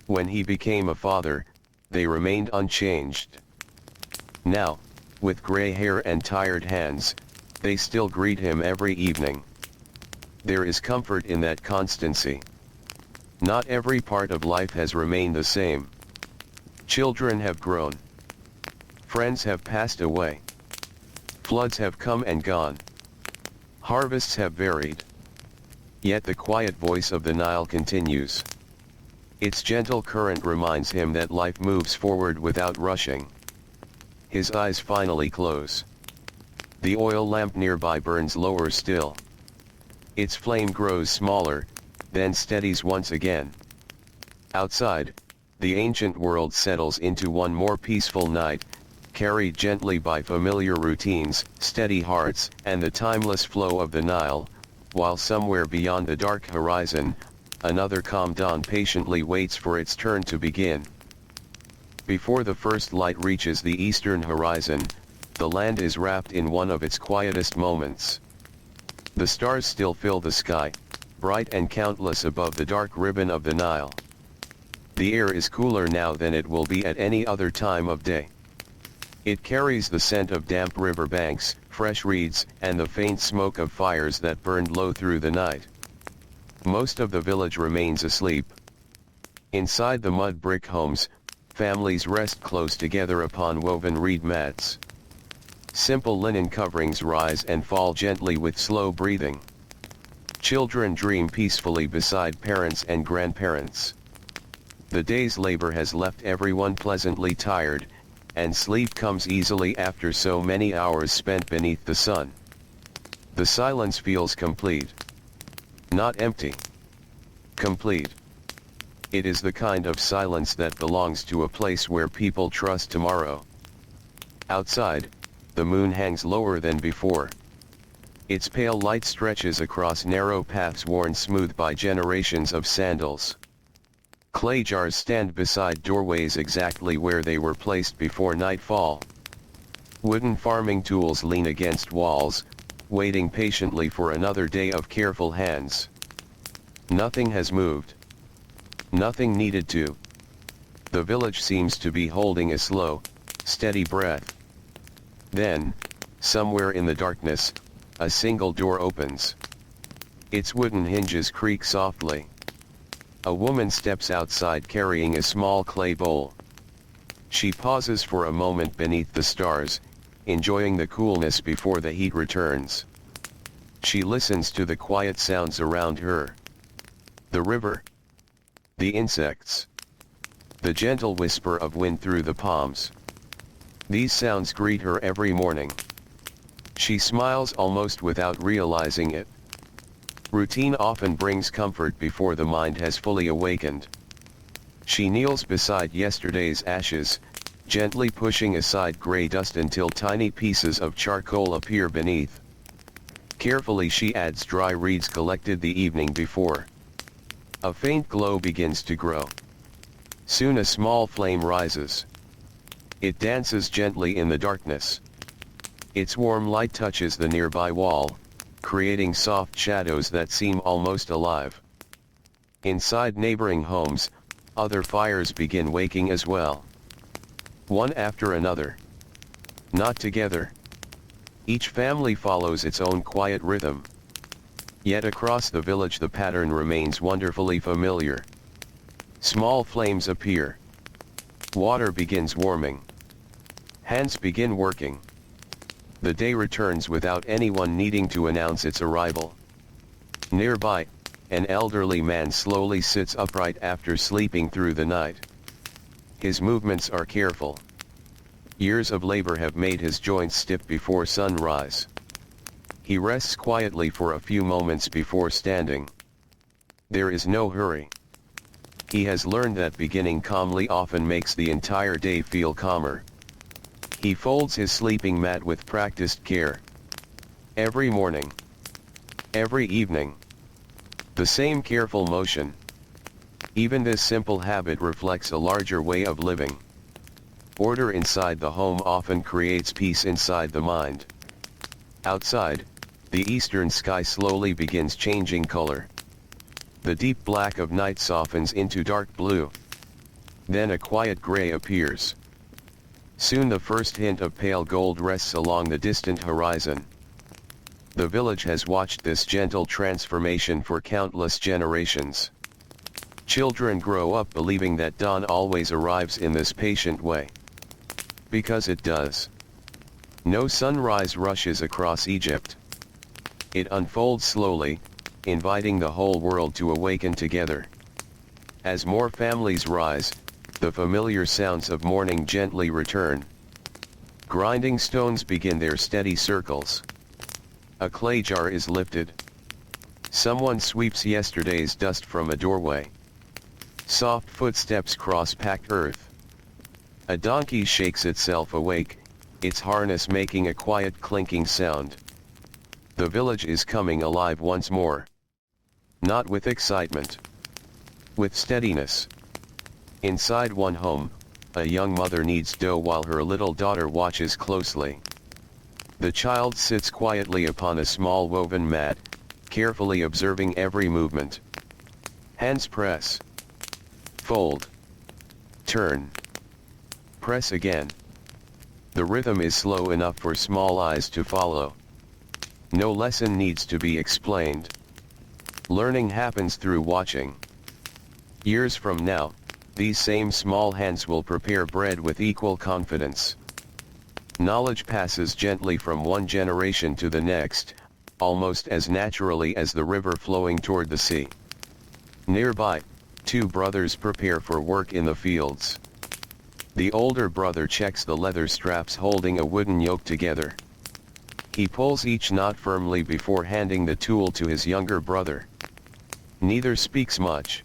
When he became a father, they remained unchanged. Now, with gray hair and tired hands, they still greet him every evening. There is comfort in that constancy. Not every part of life has remained the same. Children have grown. Friends have passed away. Floods have come and gone. Harvests have varied. Yet the quiet voice of the Nile continues. Its gentle current reminds him that life moves forward without rushing. His eyes finally close. The oil lamp nearby burns lower still. Its flame grows smaller, then steadies once again. Outside, the ancient world settles into one more peaceful night, carried gently by familiar routines, steady hearts, and the timeless flow of the Nile, while somewhere beyond the dark horizon, another calm dawn patiently waits for its turn to begin. Before the first light reaches the eastern horizon, the land is wrapped in one of its quietest moments. The stars still fill the sky, bright and countless above the dark ribbon of the Nile. The air is cooler now than it will be at any other time of day. It carries the scent of damp river banks, fresh reeds, and the faint smoke of fires that burned low through the night. Most of the village remains asleep. Inside the mud brick homes, families rest close together upon woven reed mats. Simple linen coverings rise and fall gently with slow breathing. Children dream peacefully beside parents and grandparents. The day's labor has left everyone pleasantly tired, and sleep comes easily after so many hours spent beneath the sun. The silence feels complete. Not empty. Complete. It is the kind of silence that belongs to a place where people trust tomorrow. Outside, the moon hangs lower than before. Its pale light stretches across narrow paths worn smooth by generations of sandals. Clay jars stand beside doorways exactly where they were placed before nightfall. Wooden farming tools lean against walls, waiting patiently for another day of careful hands. Nothing has moved. Nothing needed to. The village seems to be holding a slow, steady breath. Then, somewhere in the darkness, a single door opens. Its wooden hinges creak softly. A woman steps outside carrying a small clay bowl. She pauses for a moment beneath the stars, enjoying the coolness before the heat returns. She listens to the quiet sounds around her. The river. The insects. The gentle whisper of wind through the palms. These sounds greet her every morning. She smiles almost without realizing it. Routine often brings comfort before the mind has fully awakened. She kneels beside yesterday's ashes, gently pushing aside gray dust until tiny pieces of charcoal appear beneath. Carefully she adds dry reeds collected the evening before. A faint glow begins to grow. Soon a small flame rises. It dances gently in the darkness. Its warm light touches the nearby wall, creating soft shadows that seem almost alive. Inside neighboring homes, other fires begin waking as well. One after another. Not together. Each family follows its own quiet rhythm. Yet across the village the pattern remains wonderfully familiar. Small flames appear. Water begins warming. Hands begin working. The day returns without anyone needing to announce its arrival. Nearby, an elderly man slowly sits upright after sleeping through the night. His movements are careful. Years of labor have made his joints stiff before sunrise. He rests quietly for a few moments before standing. There is no hurry. He has learned that beginning calmly often makes the entire day feel calmer. He folds his sleeping mat with practiced care. Every morning. Every evening. The same careful motion. Even this simple habit reflects a larger way of living. Order inside the home often creates peace inside the mind. Outside, the eastern sky slowly begins changing color. The deep black of night softens into dark blue. Then a quiet gray appears. Soon the first hint of pale gold rests along the distant horizon. The village has watched this gentle transformation for countless generations. Children grow up believing that dawn always arrives in this patient way. Because it does. No sunrise rushes across Egypt. It unfolds slowly, inviting the whole world to awaken together. As more families rise, the familiar sounds of morning gently return. Grinding stones begin their steady circles. A clay jar is lifted. Someone sweeps yesterday's dust from a doorway. Soft footsteps cross packed earth. A donkey shakes itself awake, its harness making a quiet clinking sound. The village is coming alive once more. Not with excitement. With steadiness. Inside one home, a young mother kneads dough while her little daughter watches closely. The child sits quietly upon a small woven mat, carefully observing every movement. Hands press. Fold. Turn. Press again. The rhythm is slow enough for small eyes to follow. No lesson needs to be explained. Learning happens through watching. Years from now, these same small hands will prepare bread with equal confidence. Knowledge passes gently from one generation to the next, almost as naturally as the river flowing toward the sea. Nearby, two brothers prepare for work in the fields. The older brother checks the leather straps holding a wooden yoke together. He pulls each knot firmly before handing the tool to his younger brother. Neither speaks much.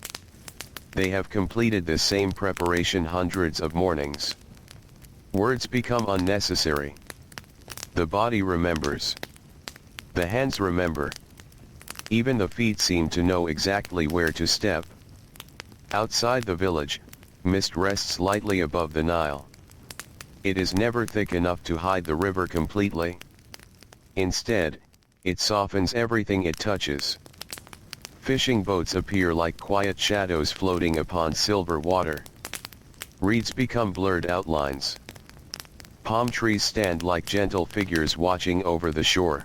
They have completed this same preparation hundreds of mornings. Words become unnecessary. The body remembers. The hands remember. Even the feet seem to know exactly where to step. Outside the village, mist rests lightly above the Nile. It is never thick enough to hide the river completely. Instead, it softens everything it touches. Fishing boats appear like quiet shadows floating upon silver water. Reeds become blurred outlines. Palm trees stand like gentle figures watching over the shore.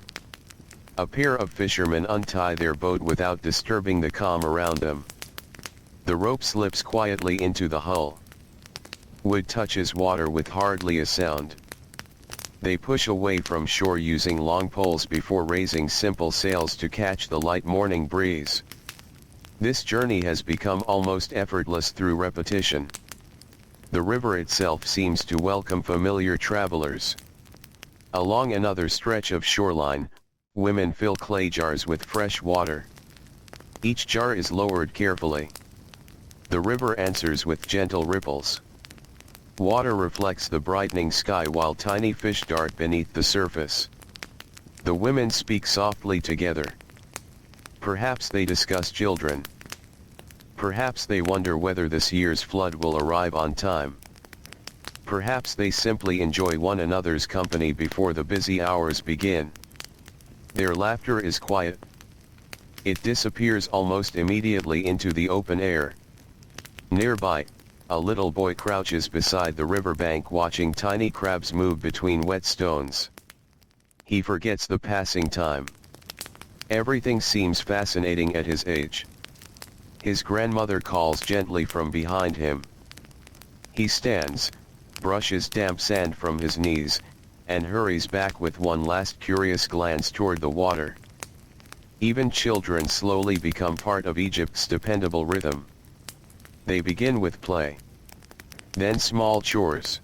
A pair of fishermen untie their boat without disturbing the calm around them. The rope slips quietly into the hull. Wood touches water with hardly a sound. They push away from shore using long poles before raising simple sails to catch the light morning breeze. This journey has become almost effortless through repetition. The river itself seems to welcome familiar travelers. Along another stretch of shoreline, women fill clay jars with fresh water. Each jar is lowered carefully. The river answers with gentle ripples. Water reflects the brightening sky while tiny fish dart beneath the surface. The women speak softly together. Perhaps they discuss children. Perhaps they wonder whether this year's flood will arrive on time. Perhaps they simply enjoy one another's company before the busy hours begin. Their laughter is quiet. It disappears almost immediately into the open air. Nearby, a little boy crouches beside the riverbank watching tiny crabs move between wet stones. He forgets the passing time. Everything seems fascinating at his age. His grandmother calls gently from behind him. He stands, brushes damp sand from his knees, and hurries back with one last curious glance toward the water. Even children slowly become part of Egypt's dependable rhythm. They begin with play. Then small chores.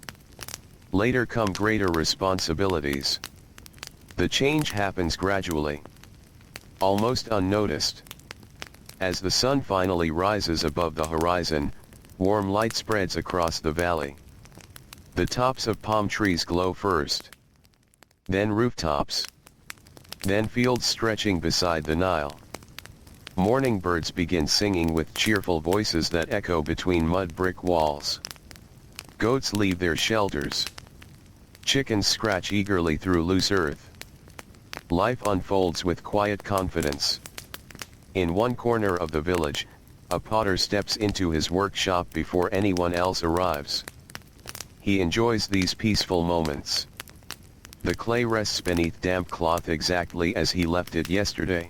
Later come greater responsibilities. The change happens gradually. Almost unnoticed. As the sun finally rises above the horizon, warm light spreads across the valley. The tops of palm trees glow first. Then rooftops. Then fields stretching beside the Nile. Morning birds begin singing with cheerful voices that echo between mud brick walls. Goats leave their shelters. Chickens scratch eagerly through loose earth. Life unfolds with quiet confidence. In one corner of the village, a potter steps into his workshop before anyone else arrives. He enjoys these peaceful moments. The clay rests beneath damp cloth exactly as he left it yesterday.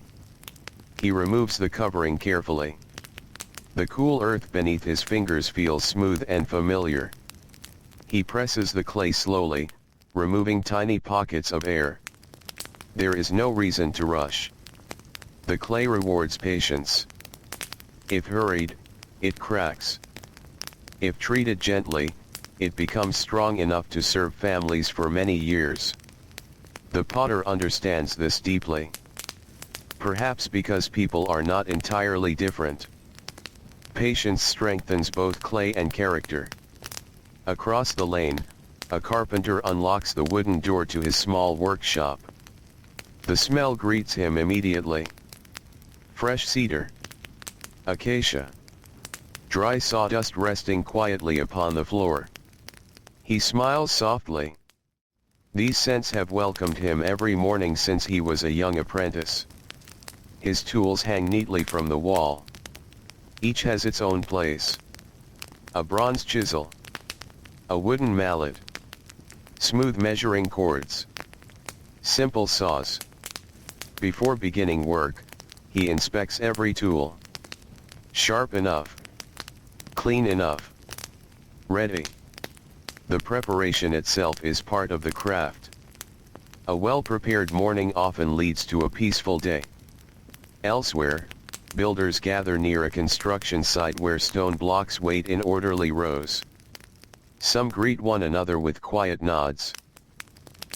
He removes the covering carefully. The cool earth beneath his fingers feels smooth and familiar. He presses the clay slowly, removing tiny pockets of air. There is no reason to rush. The clay rewards patience. If hurried, it cracks. If treated gently, it becomes strong enough to serve families for many years. The potter understands this deeply. Perhaps because people are not entirely different. Patience strengthens both clay and character. Across the lane, a carpenter unlocks the wooden door to his small workshop. The smell greets him immediately. Fresh cedar, acacia, dry sawdust resting quietly upon the floor. He smiles softly. These scents have welcomed him every morning since he was a young apprentice. His tools hang neatly from the wall. Each has its own place. A bronze chisel, a wooden mallet, smooth measuring cords, simple saws. Before beginning work, he inspects every tool. Sharp enough, clean enough, ready. The preparation itself is part of the craft. A well-prepared morning often leads to a peaceful day. Elsewhere, builders gather near a construction site where stone blocks wait in orderly rows. Some greet one another with quiet nods.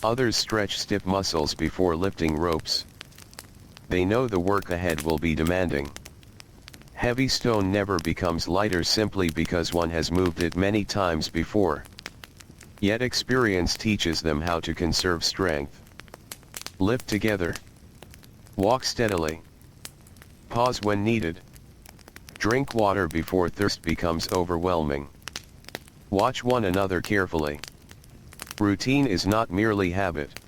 Others stretch stiff muscles before lifting ropes. They know the work ahead will be demanding. Heavy stone never becomes lighter simply because one has moved it many times before. Yet experience teaches them how to conserve strength. Lift together. Walk steadily. Pause when needed. Drink water before thirst becomes overwhelming. Watch one another carefully. Routine is not merely habit.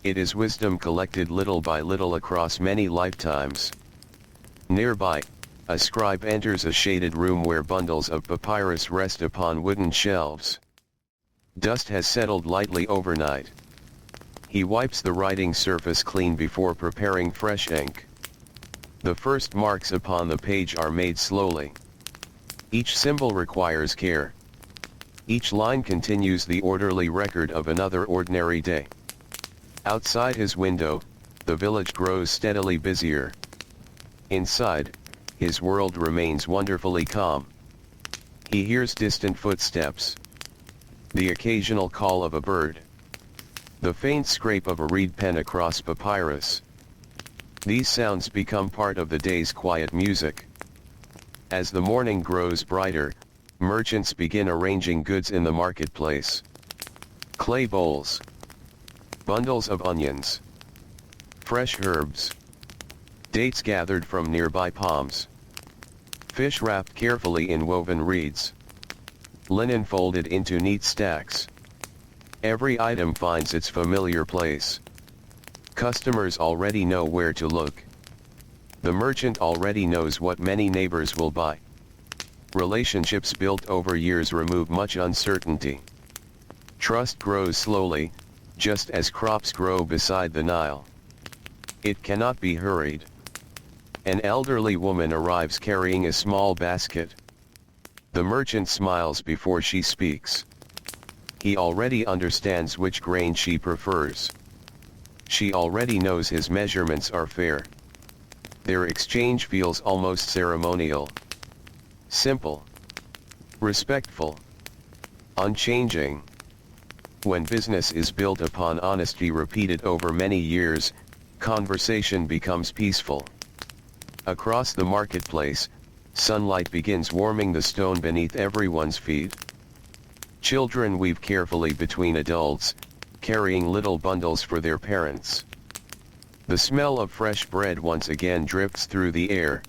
It is wisdom collected little by little across many lifetimes. Nearby, a scribe enters a shaded room where bundles of papyrus rest upon wooden shelves. Dust has settled lightly overnight. He wipes the writing surface clean before preparing fresh ink. The first marks upon the page are made slowly. Each symbol requires care. Each line continues the orderly record of another ordinary day. Outside his window, the village grows steadily busier. Inside, his world remains wonderfully calm. He hears distant footsteps. The occasional call of a bird. The faint scrape of a reed pen across papyrus. These sounds become part of the day's quiet music. As the morning grows brighter, merchants begin arranging goods in the marketplace. Clay bowls. Bundles of onions. Fresh herbs. Dates gathered from nearby palms. Fish wrapped carefully in woven reeds. Linen folded into neat stacks. Every item finds its familiar place. Customers already know where to look. The merchant already knows what many neighbors will buy. Relationships built over years remove much uncertainty. Trust grows slowly, just as crops grow beside the Nile. It cannot be hurried. An elderly woman arrives carrying a small basket. The merchant smiles before she speaks. He already understands which grain she prefers. She already knows his measurements are fair. Their exchange feels almost ceremonial. Simple. Respectful. Unchanging. When business is built upon honesty repeated over many years, conversation becomes peaceful. Across the marketplace, sunlight begins warming the stone beneath everyone's feet. Children weave carefully between adults, carrying little bundles for their parents. The smell of fresh bread once again drifts through the air.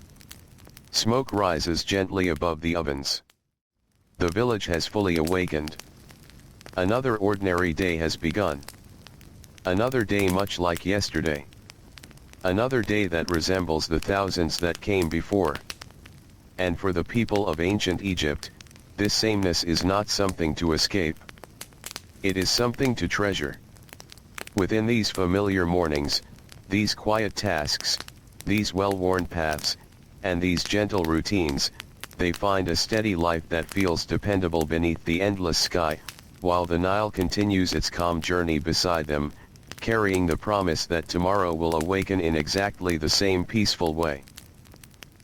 Smoke rises gently above the ovens. The village has fully awakened. Another ordinary day has begun. Another day much like yesterday. Another day that resembles the thousands that came before. And for the people of ancient Egypt, this sameness is not something to escape. It is something to treasure. Within these familiar mornings, these quiet tasks, these well-worn paths, and these gentle routines, they find a steady life that feels dependable beneath the endless sky, while the Nile continues its calm journey beside them, carrying the promise that tomorrow will awaken in exactly the same peaceful way.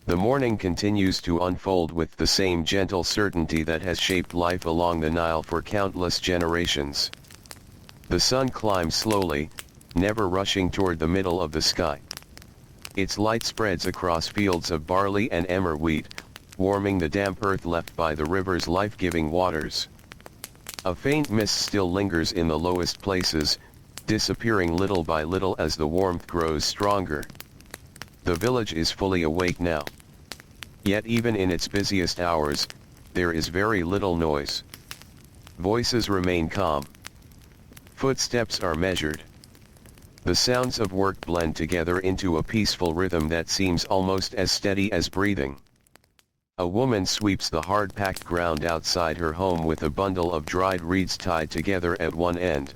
The morning continues to unfold with the same gentle certainty that has shaped life along the Nile for countless generations. The sun climbs slowly, never rushing toward the middle of the sky. Its light spreads across fields of barley and emmer wheat, warming the damp earth left by the river's life-giving waters. A faint mist still lingers in the lowest places, disappearing little by little as the warmth grows stronger. The village is fully awake now. Yet even in its busiest hours, there is very little noise. Voices remain calm. Footsteps are measured. The sounds of work blend together into a peaceful rhythm that seems almost as steady as breathing. A woman sweeps the hard-packed ground outside her home with a bundle of dried reeds tied together at one end.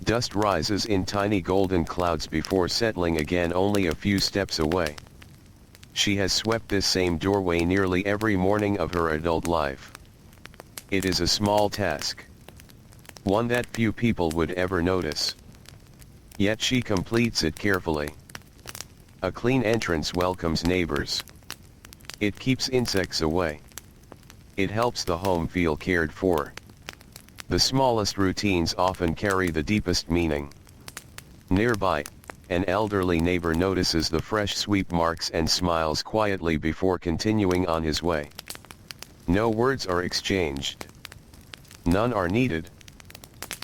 Dust rises in tiny golden clouds before settling again only a few steps away. She has swept this same doorway nearly every morning of her adult life. It is a small task. One that few people would ever notice. Yet she completes it carefully. A clean entrance welcomes neighbors. It keeps insects away. It helps the home feel cared for. The smallest routines often carry the deepest meaning. Nearby, an elderly neighbor notices the fresh sweep marks and smiles quietly before continuing on his way. No words are exchanged. None are needed.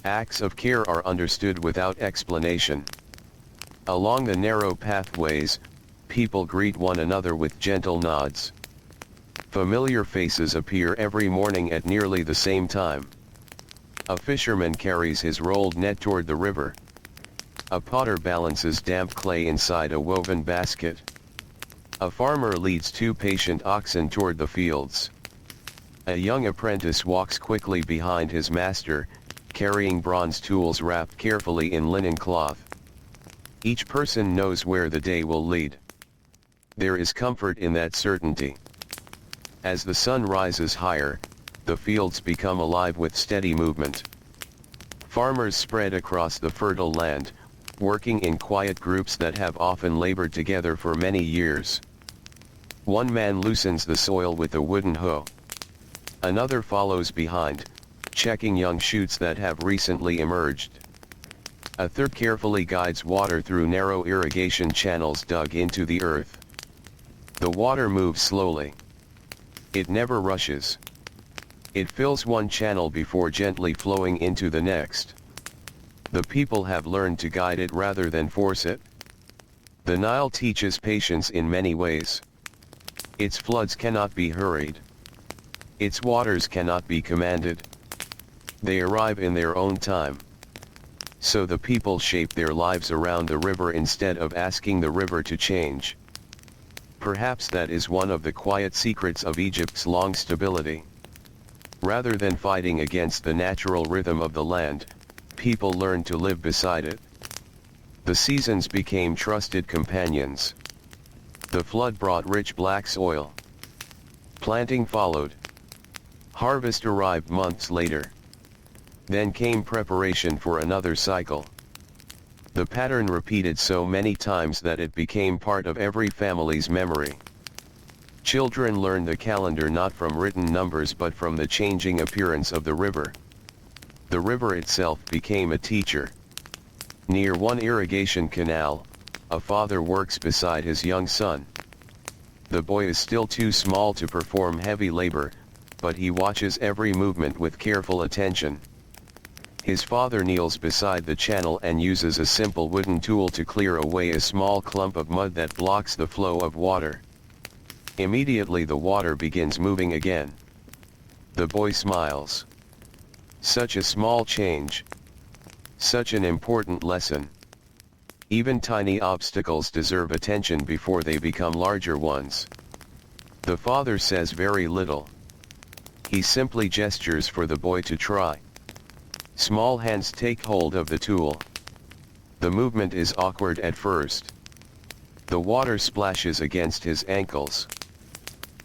Acts of care are understood without explanation. Along the narrow pathways, people greet one another with gentle nods. Familiar faces appear every morning at nearly the same time. A fisherman carries his rolled net toward the river. A potter balances damp clay inside a woven basket. A farmer leads two patient oxen toward the fields. A young apprentice walks quickly behind his master, carrying bronze tools wrapped carefully in linen cloth. Each person knows where the day will lead. There is comfort in that certainty. As the sun rises higher, the fields become alive with steady movement. Farmers spread across the fertile land, working in quiet groups that have often labored together for many years. One man loosens the soil with a wooden hoe. Another follows behind, checking young shoots that have recently emerged. A third carefully guides water through narrow irrigation channels dug into the earth. The water moves slowly. It never rushes. It fills one channel before gently flowing into the next. The people have learned to guide it rather than force it. The Nile teaches patience in many ways. Its floods cannot be hurried. Its waters cannot be commanded. They arrive in their own time. So the people shape their lives around the river instead of asking the river to change. Perhaps that is one of the quiet secrets of Egypt's long stability. Rather than fighting against the natural rhythm of the land, people learned to live beside it. The seasons became trusted companions. The flood brought rich black soil. Planting followed. Harvest arrived months later. Then came preparation for another cycle. The pattern repeated so many times that it became part of every family's memory. Children learned the calendar not from written numbers but from the changing appearance of the river. The river itself became a teacher. Near one irrigation canal, a father works beside his young son. The boy is still too small to perform heavy labor, but he watches every movement with careful attention. His father kneels beside the channel and uses a simple wooden tool to clear away a small clump of mud that blocks the flow of water. Immediately the water begins moving again. The boy smiles. Such a small change. Such an important lesson. Even tiny obstacles deserve attention before they become larger ones. The father says very little. He simply gestures for the boy to try. Small hands take hold of the tool. The movement is awkward at first. The water splashes against his ankles.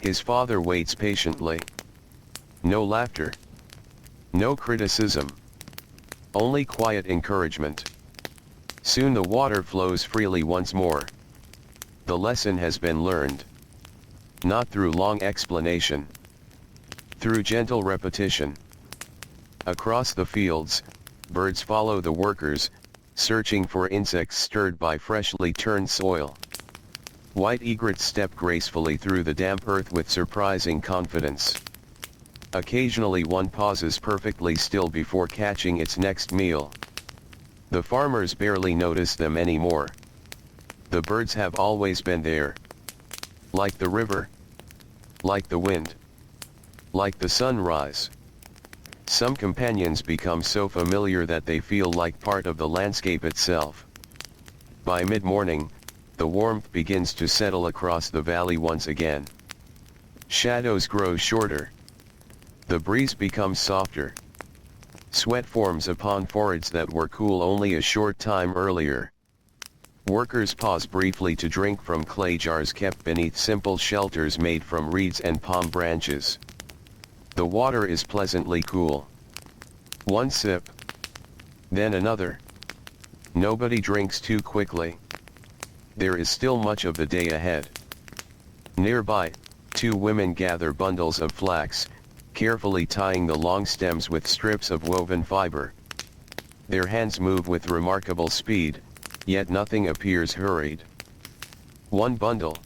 His father waits patiently. No laughter. No criticism. Only quiet encouragement. Soon the water flows freely once more. The lesson has been learned. Not through long explanation. Through gentle repetition. Across the fields, birds follow the workers, searching for insects stirred by freshly turned soil. White egrets step gracefully through the damp earth with surprising confidence. Occasionally one pauses perfectly still before catching its next meal. The farmers barely notice them anymore. The birds have always been there. Like the river. Like the wind. Like the sunrise. Some companions become so familiar that they feel like part of the landscape itself. By mid-morning, the warmth begins to settle across the valley once again. Shadows grow shorter. The breeze becomes softer. Sweat forms upon foreheads that were cool only a short time earlier. Workers pause briefly to drink from clay jars kept beneath simple shelters made from reeds and palm branches. The water is pleasantly cool. One sip. Then another. Nobody drinks too quickly. There is still much of the day ahead. Nearby, two women gather bundles of flax, carefully tying the long stems with strips of woven fiber. Their hands move with remarkable speed, yet nothing appears hurried. One bundle.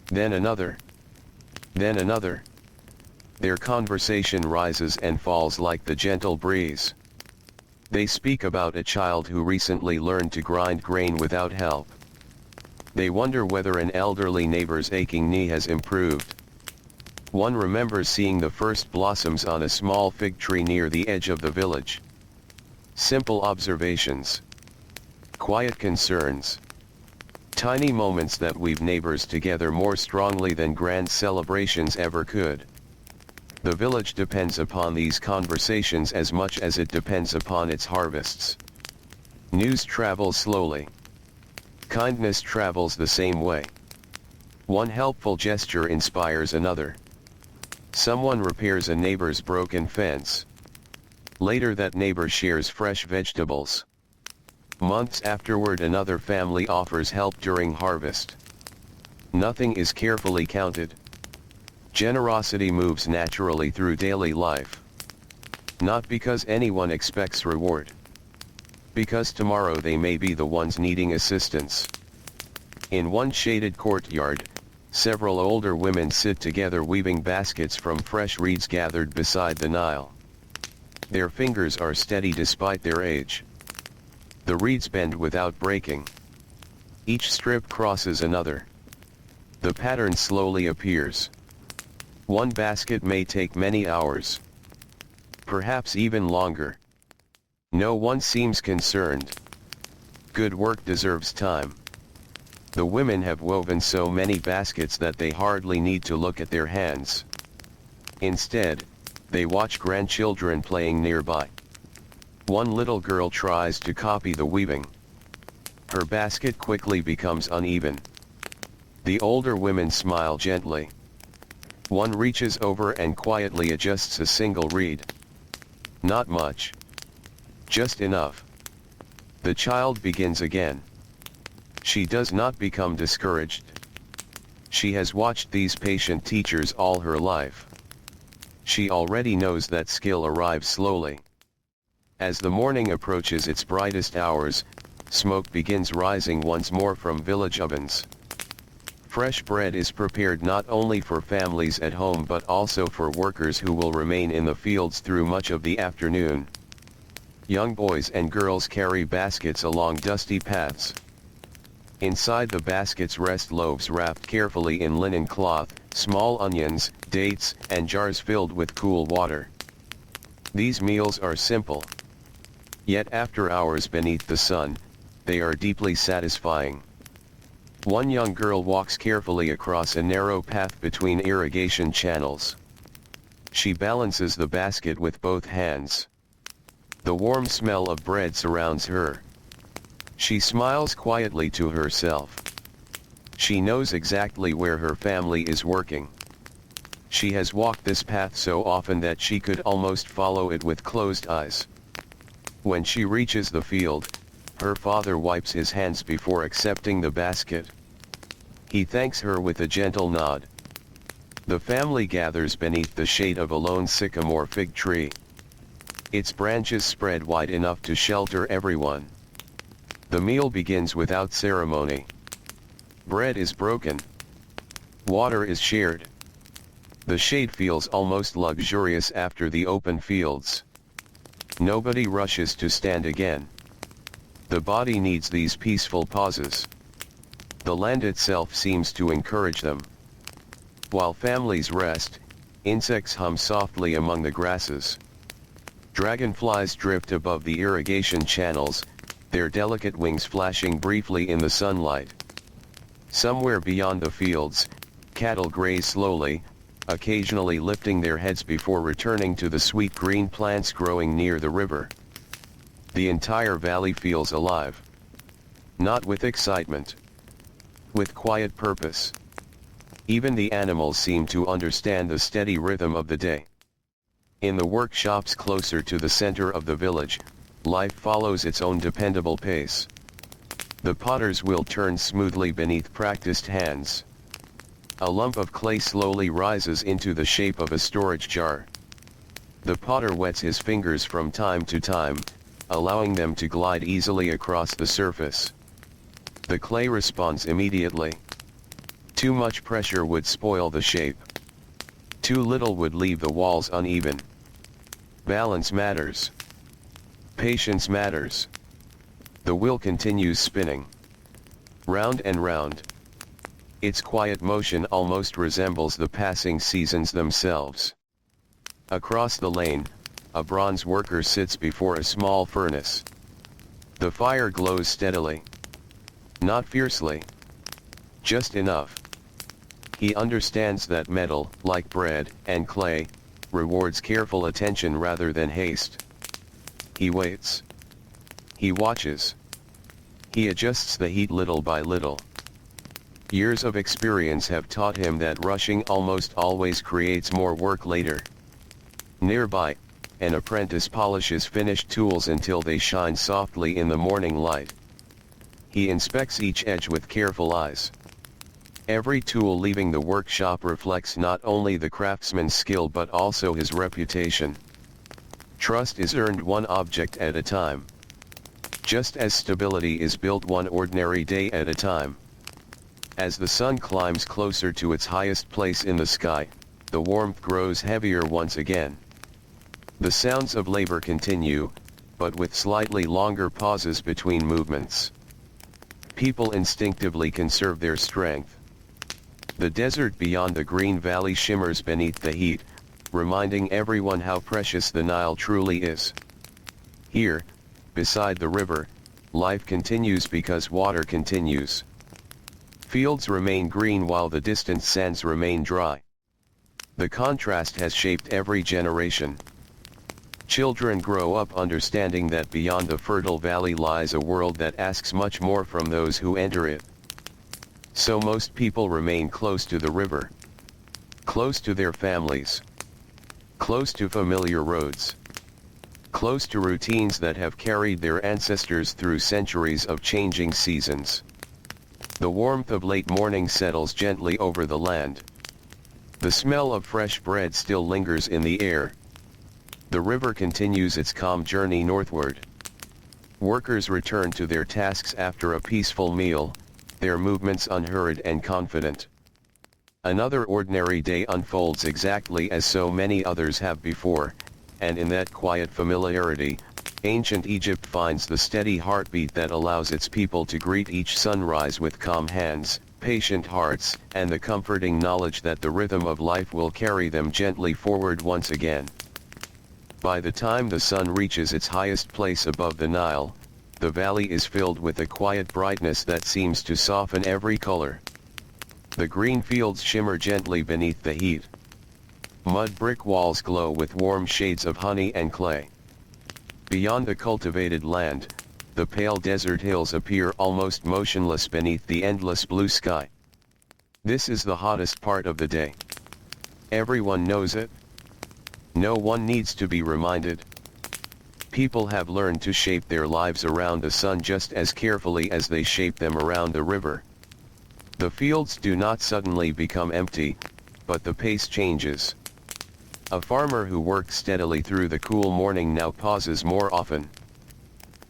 Then another. Then another. Their conversation rises and falls like the gentle breeze. They speak about a child who recently learned to grind grain without help. They wonder whether an elderly neighbor's aching knee has improved. One remembers seeing the first blossoms on a small fig tree near the edge of the village. Simple observations. Quiet concerns. Tiny moments that weave neighbors together more strongly than grand celebrations ever could. The village depends upon these conversations as much as it depends upon its harvests. News travels slowly. Kindness travels the same way. One helpful gesture inspires another. Someone repairs a neighbor's broken fence. Later that neighbor shares fresh vegetables. Months afterward another family offers help during harvest. Nothing is carefully counted. Generosity moves naturally through daily life. Not because anyone expects reward. Because tomorrow they may be the ones needing assistance. In one shaded courtyard, several older women sit together weaving baskets from fresh reeds gathered beside the Nile. Their fingers are steady despite their age. The reeds bend without breaking. Each strip crosses another. The pattern slowly appears. One basket may take many hours. Perhaps even longer. No one seems concerned. Good work deserves time. The women have woven so many baskets that they hardly need to look at their hands. Instead, they watch grandchildren playing nearby. One little girl tries to copy the weaving. Her basket quickly becomes uneven. The older women smile gently. One reaches over and quietly adjusts a single reed. Not much. Just enough. The child begins again. She does not become discouraged. She has watched these patient teachers all her life. She already knows that skill arrives slowly. As the morning approaches its brightest hours, smoke begins rising once more from village ovens. Fresh bread is prepared not only for families at home but also for workers who will remain in the fields through much of the afternoon. Young boys and girls carry baskets along dusty paths. Inside the baskets rest loaves wrapped carefully in linen cloth, small onions, dates, and jars filled with cool water. These meals are simple. Yet after hours beneath the sun, they are deeply satisfying. One young girl walks carefully across a narrow path between irrigation channels. She balances the basket with both hands. The warm smell of bread surrounds her. She smiles quietly to herself. She knows exactly where her family is working. She has walked this path so often that she could almost follow it with closed eyes. When she reaches the field, her father wipes his hands before accepting the basket. He thanks her with a gentle nod. The family gathers beneath the shade of a lone sycamore fig tree. Its branches spread wide enough to shelter everyone. The meal begins without ceremony. Bread is broken. Water is shared. The shade feels almost luxurious after the open fields. Nobody rushes to stand again. The body needs these peaceful pauses. The land itself seems to encourage them. While families rest, insects hum softly among the grasses. Dragonflies drift above the irrigation channels, their delicate wings flashing briefly in the sunlight. Somewhere beyond the fields, cattle graze slowly, occasionally lifting their heads before returning to the sweet green plants growing near the river. The entire valley feels alive. Not with excitement. With quiet purpose. Even the animals seem to understand the steady rhythm of the day. In the workshops closer to the center of the village, life follows its own dependable pace. The potter's wheel turns smoothly beneath practiced hands. A lump of clay slowly rises into the shape of a storage jar. The potter wets his fingers from time to time, allowing them to glide easily across the surface. The clay responds immediately. Too much pressure would spoil the shape. Too little would leave the walls uneven. Balance matters. Patience matters. The wheel continues spinning. Round and round. Its quiet motion almost resembles the passing seasons themselves. Across the lane, a bronze worker sits before a small furnace. The fire glows steadily. Not fiercely. Just enough. He understands that metal, like bread and clay, rewards careful attention rather than haste. He waits. He watches. He adjusts the heat little by little. Years of experience have taught him that rushing almost always creates more work later. Nearby, an apprentice polishes finished tools until they shine softly in the morning light. He inspects each edge with careful eyes. Every tool leaving the workshop reflects not only the craftsman's skill but also his reputation. Trust is earned one object at a time. Just as stability is built one ordinary day at a time. As the sun climbs closer to its highest place in the sky, the warmth grows heavier once again. The sounds of labor continue, but with slightly longer pauses between movements. People instinctively conserve their strength. The desert beyond the green valley shimmers beneath the heat, reminding everyone how precious the Nile truly is. Here, beside the river, life continues because water continues. Fields remain green while the distant sands remain dry. The contrast has shaped every generation. Children grow up understanding that beyond the fertile valley lies a world that asks much more from those who enter it. So most people remain close to the river. Close to their families. Close to familiar roads. Close to routines that have carried their ancestors through centuries of changing seasons. The warmth of late morning settles gently over the land. The smell of fresh bread still lingers in the air. The river continues its calm journey northward. Workers return to their tasks after a peaceful meal, their movements unhurried and confident. Another ordinary day unfolds exactly as so many others have before, and in that quiet familiarity, ancient Egypt finds the steady heartbeat that allows its people to greet each sunrise with calm hands, patient hearts, and the comforting knowledge that the rhythm of life will carry them gently forward once again. By the time the sun reaches its highest place above the Nile, the valley is filled with a quiet brightness that seems to soften every color. The green fields shimmer gently beneath the heat. Mud brick walls glow with warm shades of honey and clay. Beyond the cultivated land, the pale desert hills appear almost motionless beneath the endless blue sky. This is the hottest part of the day. Everyone knows it. No one needs to be reminded. People have learned to shape their lives around the sun just as carefully as they shape them around the river. The fields do not suddenly become empty, but the pace changes. A farmer who worked steadily through the cool morning now pauses more often.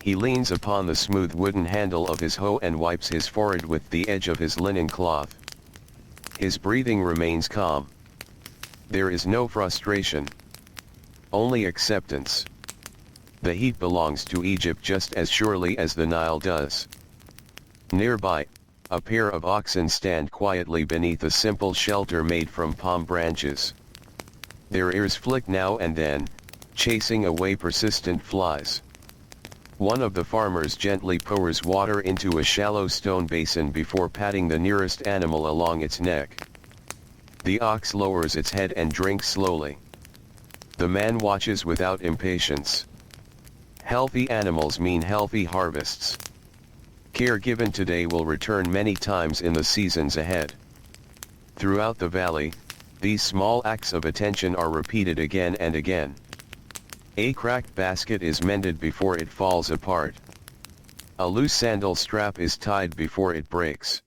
He leans upon the smooth wooden handle of his hoe and wipes his forehead with the edge of his linen cloth. His breathing remains calm. There is no frustration. Only acceptance. The heat belongs to Egypt just as surely as the Nile does. Nearby, a pair of oxen stand quietly beneath a simple shelter made from palm branches. Their ears flick now and then, chasing away persistent flies. One of the farmers gently pours water into a shallow stone basin before patting the nearest animal along its neck. The ox lowers its head and drinks slowly. The man watches without impatience. Healthy animals mean healthy harvests. Care given today will return many times in the seasons ahead. Throughout the valley, these small acts of attention are repeated again and again. A cracked basket is mended before it falls apart. A loose sandal strap is tied before it breaks.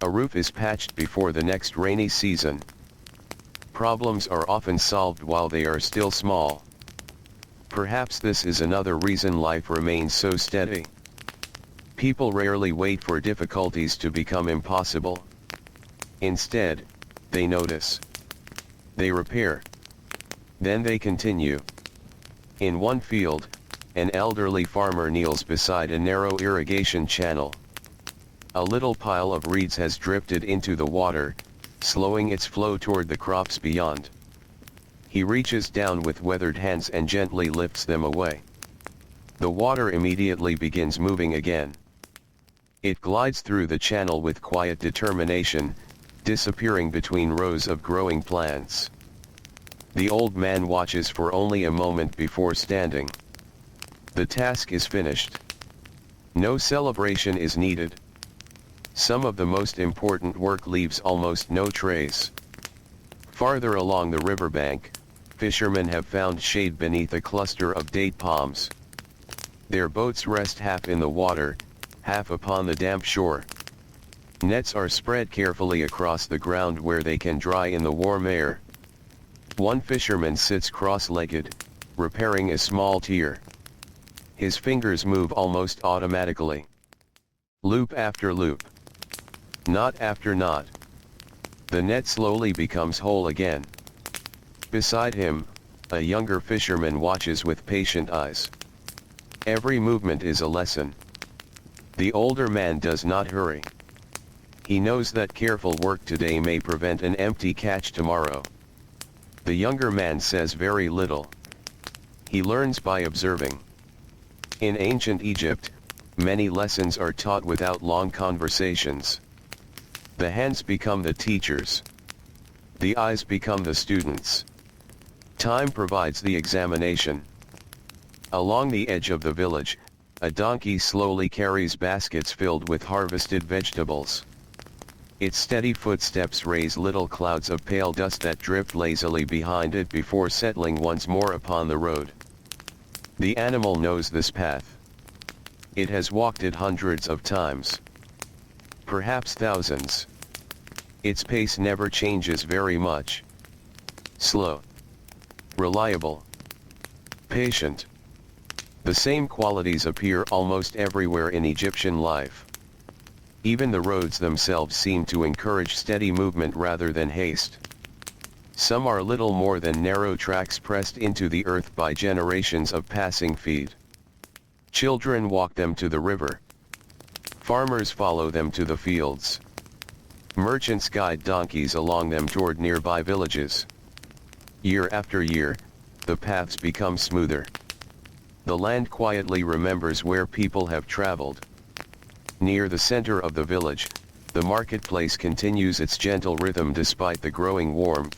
A roof is patched before the next rainy season. Problems are often solved while they are still small. Perhaps this is another reason life remains so steady. People rarely wait for difficulties to become impossible. Instead, they notice. They repair. Then they continue. In one field, an elderly farmer kneels beside a narrow irrigation channel. A little pile of reeds has drifted into the water, slowing its flow toward the crops beyond. He reaches down with weathered hands and gently lifts them away. The water immediately begins moving again. It glides through the channel with quiet determination, disappearing between rows of growing plants. The old man watches for only a moment before standing. The task is finished. No celebration is needed. Some of the most important work leaves almost no trace. Farther along the riverbank, fishermen have found shade beneath a cluster of date palms. Their boats rest half in the water, half upon the damp shore. Nets are spread carefully across the ground where they can dry in the warm air. One fisherman sits cross-legged, repairing a small tier. His fingers move almost automatically. Loop after loop. Knot after knot. The net slowly becomes whole again. Beside him, a younger fisherman watches with patient eyes. Every movement is a lesson. The older man does not hurry. He knows that careful work today may prevent an empty catch tomorrow. The younger man says very little. He learns by observing. In ancient Egypt, many lessons are taught without long conversations. The hands become the teachers. The eyes become the students. Time provides the examination. Along the edge of the village, a donkey slowly carries baskets filled with harvested vegetables. Its steady footsteps raise little clouds of pale dust that drift lazily behind it before settling once more upon the road. The animal knows this path. It has walked it hundreds of times. Perhaps thousands. Its pace never changes very much. Slow. Reliable. Patient. The same qualities appear almost everywhere in Egyptian life. Even the roads themselves seem to encourage steady movement rather than haste. Some are little more than narrow tracks pressed into the earth by generations of passing feet. Children walk them to the river. Farmers follow them to the fields. Merchants guide donkeys along them toward nearby villages. Year after year, the paths become smoother. The land quietly remembers where people have traveled. Near the center of the village, the marketplace continues its gentle rhythm despite the growing warmth.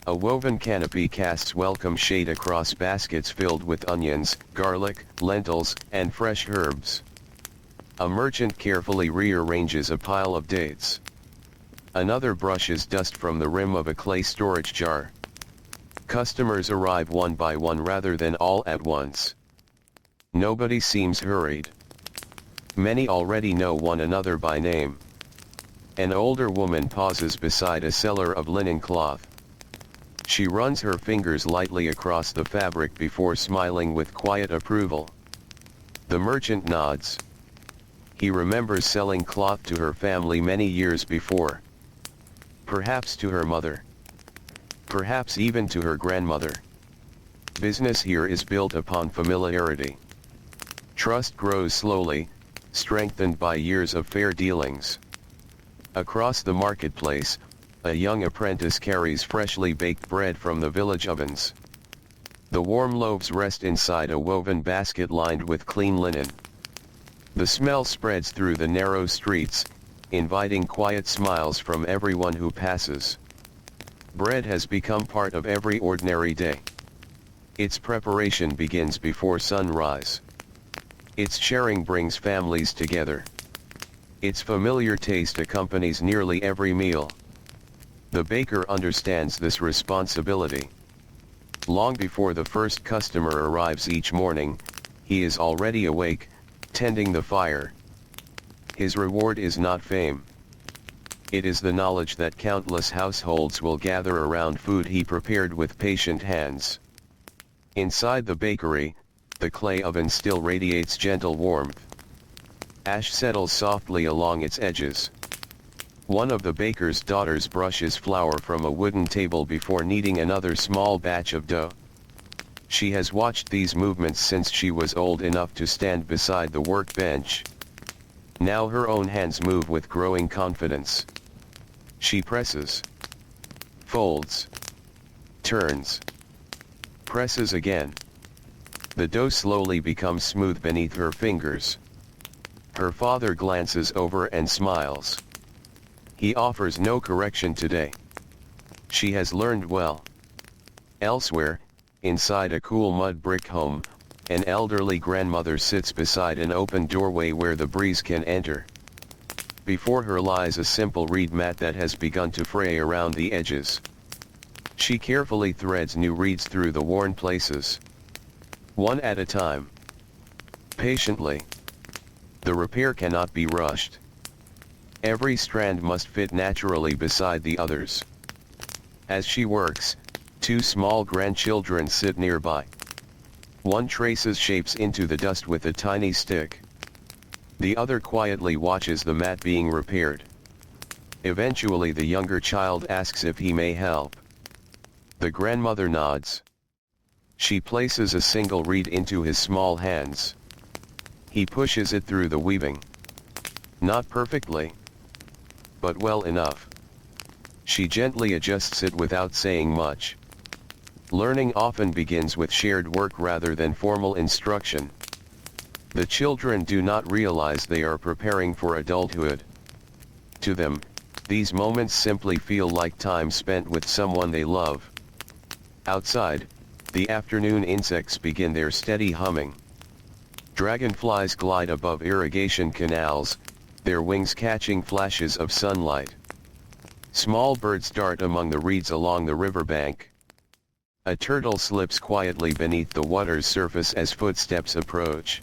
A woven canopy casts welcome shade across baskets filled with onions, garlic, lentils, and fresh herbs. A merchant carefully rearranges a pile of dates. Another brushes dust from the rim of a clay storage jar. Customers arrive one by one rather than all at once. Nobody seems hurried. Many already know one another by name. An older woman pauses beside a seller of linen cloth. She runs her fingers lightly across the fabric before smiling with quiet approval. The merchant nods. He remembers selling cloth to her family many years before. Perhaps to her mother. Perhaps even to her grandmother. Business here is built upon familiarity. Trust grows slowly, strengthened by years of fair dealings. Across the marketplace, a young apprentice carries freshly baked bread from the village ovens. The warm loaves rest inside a woven basket lined with clean linen. The smell spreads through the narrow streets, inviting quiet smiles from everyone who passes. Bread has become part of every ordinary day. Its preparation begins before sunrise. Its sharing brings families together. Its familiar taste accompanies nearly every meal. The baker understands this responsibility. Long before the first customer arrives each morning, he is already awake, tending the fire. His reward is not fame. It is the knowledge that countless households will gather around food he prepared with patient hands. Inside the bakery, the clay oven still radiates gentle warmth. Ash settles softly along its edges. One of the baker's daughters brushes flour from a wooden table before kneading another small batch of dough. She has watched these movements since she was old enough to stand beside the workbench. Now her own hands move with growing confidence. She presses, folds, turns, presses again. The dough slowly becomes smooth beneath her fingers. Her father glances over and smiles. He offers no correction today. She has learned well. Elsewhere, inside a cool mud brick home, an elderly grandmother sits beside an open doorway where the breeze can enter. Before her lies a simple reed mat that has begun to fray around the edges. She carefully threads new reeds through the worn places. One at a time. Patiently. The repair cannot be rushed. Every strand must fit naturally beside the others. As she works, two small grandchildren sit nearby. One traces shapes into the dust with a tiny stick. The other quietly watches the mat being repaired. Eventually the younger child asks if he may help. The grandmother nods. She places a single reed into his small hands. He pushes it through the weaving. Not perfectly, but well enough. She gently adjusts it without saying much. Learning often begins with shared work rather than formal instruction. The children do not realize they are preparing for adulthood. To them, these moments simply feel like time spent with someone they love. Outside, the afternoon insects begin their steady humming. Dragonflies glide above irrigation canals, their wings catching flashes of sunlight. Small birds dart among the reeds along the riverbank. A turtle slips quietly beneath the water's surface as footsteps approach.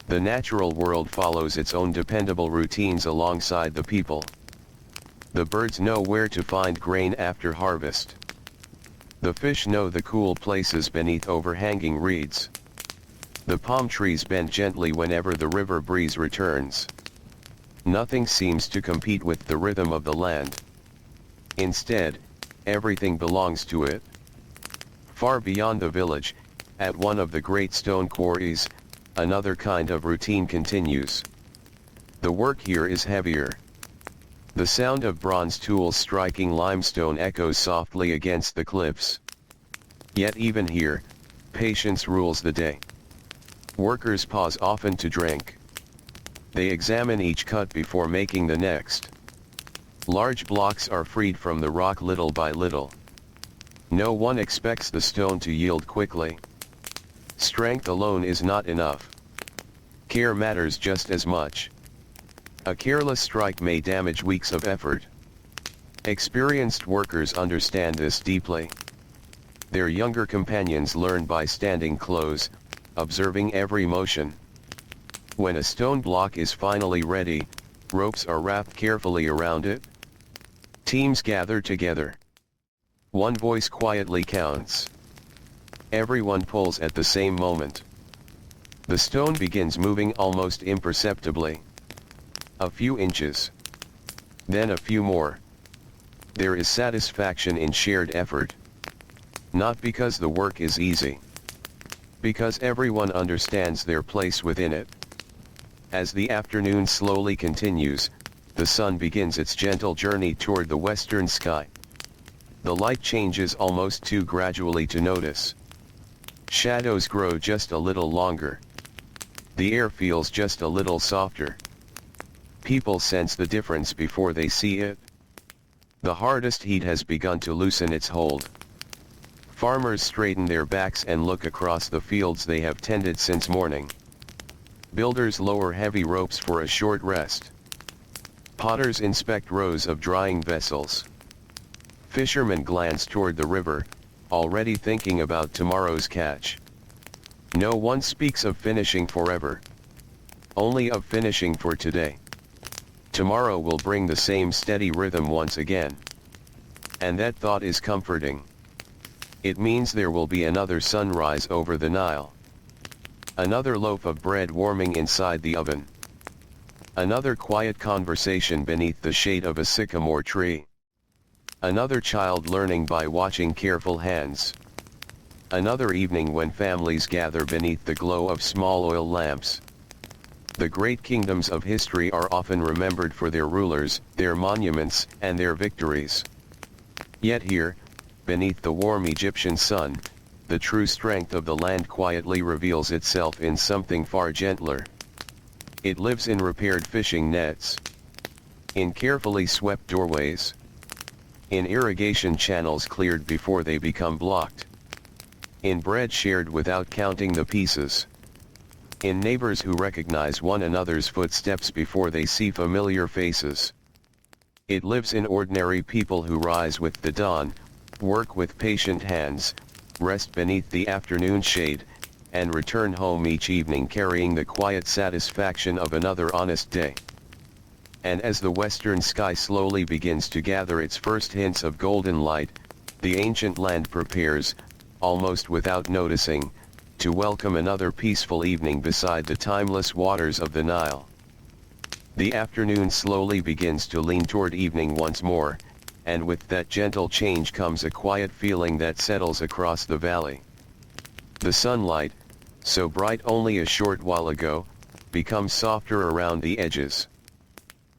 The natural world follows its own dependable routines alongside the people. The birds know where to find grain after harvest. The fish know the cool places beneath overhanging reeds. The palm trees bend gently whenever the river breeze returns. Nothing seems to compete with the rhythm of the land. Instead, everything belongs to it. Far beyond the village, at one of the great stone quarries, another kind of routine continues. The work here is heavier. The sound of bronze tools striking limestone echoes softly against the cliffs. Yet even here, patience rules the day. Workers pause often to drink. They examine each cut before making the next. Large blocks are freed from the rock little by little. No one expects the stone to yield quickly. Strength alone is not enough. Care matters just as much. A careless strike may damage weeks of effort. Experienced workers understand this deeply. Their younger companions learn by standing close, observing every motion. When a stone block is finally ready, ropes are wrapped carefully around it. Teams gather together. One voice quietly counts. Everyone pulls at the same moment. The stone begins moving almost imperceptibly. A few inches. Then a few more. There is satisfaction in shared effort. Not because the work is easy. Because everyone understands their place within it. As the afternoon slowly continues, the sun begins its gentle journey toward the western sky. The light changes almost too gradually to notice. Shadows grow just a little longer. The air feels just a little softer. People sense the difference before they see it. The hardest heat has begun to loosen its hold. Farmers straighten their backs and look across the fields they have tended since morning. Builders lower heavy ropes for a short rest. Potters inspect rows of drying vessels. Fishermen glance toward the river, already thinking about tomorrow's catch. No one speaks of finishing forever. Only of finishing for today. Tomorrow will bring the same steady rhythm once again. And that thought is comforting. It means there will be another sunrise over the Nile. Another loaf of bread warming inside the oven. Another quiet conversation beneath the shade of a sycamore tree. Another child learning by watching careful hands. Another evening when families gather beneath the glow of small oil lamps. The great kingdoms of history are often remembered for their rulers, their monuments, and their victories. Yet here, beneath the warm Egyptian sun, the true strength of the land quietly reveals itself in something far gentler. It lives in repaired fishing nets. In carefully swept doorways. In irrigation channels cleared before they become blocked. In bread shared without counting the pieces. In neighbors who recognize one another's footsteps before they see familiar faces. It lives in ordinary people who rise with the dawn, work with patient hands, rest beneath the afternoon shade, and return home each evening carrying the quiet satisfaction of another honest day. And as the western sky slowly begins to gather its first hints of golden light, the ancient land prepares, almost without noticing, to welcome another peaceful evening beside the timeless waters of the Nile. The afternoon slowly begins to lean toward evening once more, and with that gentle change comes a quiet feeling that settles across the valley. The sunlight, so bright only a short while ago, becomes softer around the edges.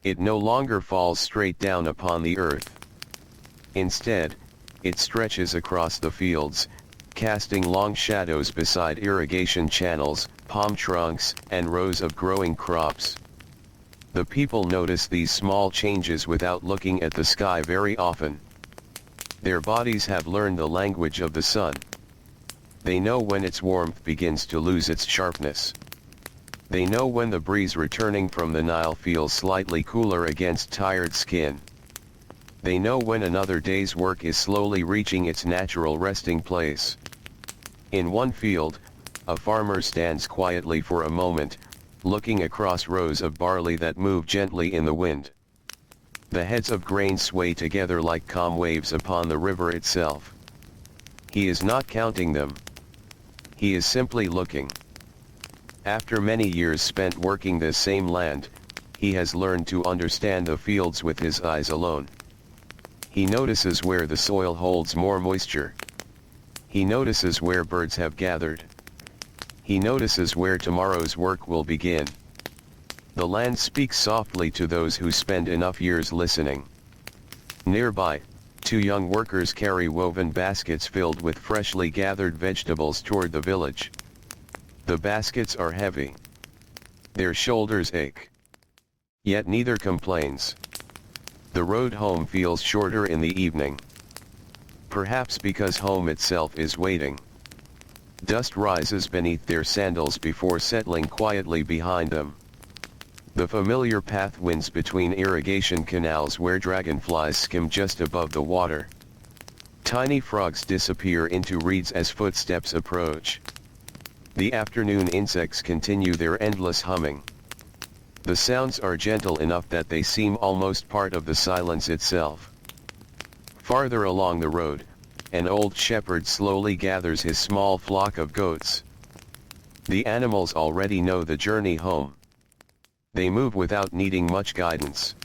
It no longer falls straight down upon the earth. Instead, it stretches across the fields, casting long shadows beside irrigation channels, palm trunks, and rows of growing crops. The people notice these small changes without looking at the sky very often. Their bodies have learned the language of the sun. They know when its warmth begins to lose its sharpness. They know when the breeze returning from the Nile feels slightly cooler against tired skin. They know when another day's work is slowly reaching its natural resting place. In one field, a farmer stands quietly for a moment, looking across rows of barley that move gently in the wind. The heads of grain sway together like calm waves upon the river itself. He is not counting them. He is simply looking. After many years spent working this same land, he has learned to understand the fields with his eyes alone. He notices where the soil holds more moisture. He notices where birds have gathered. He notices where tomorrow's work will begin. The land speaks softly to those who spend enough years listening. Nearby, two young workers carry woven baskets filled with freshly gathered vegetables toward the village. The baskets are heavy. Their shoulders ache. Yet neither complains. The road home feels shorter in the evening. Perhaps because home itself is waiting. Dust rises beneath their sandals before settling quietly behind them. The familiar path winds between irrigation canals where dragonflies skim just above the water. Tiny frogs disappear into reeds as footsteps approach. The afternoon insects continue their endless humming. The sounds are gentle enough that they seem almost part of the silence itself. Farther along the road, an old shepherd slowly gathers his small flock of goats. The animals already know the journey home. They move without needing much guidance.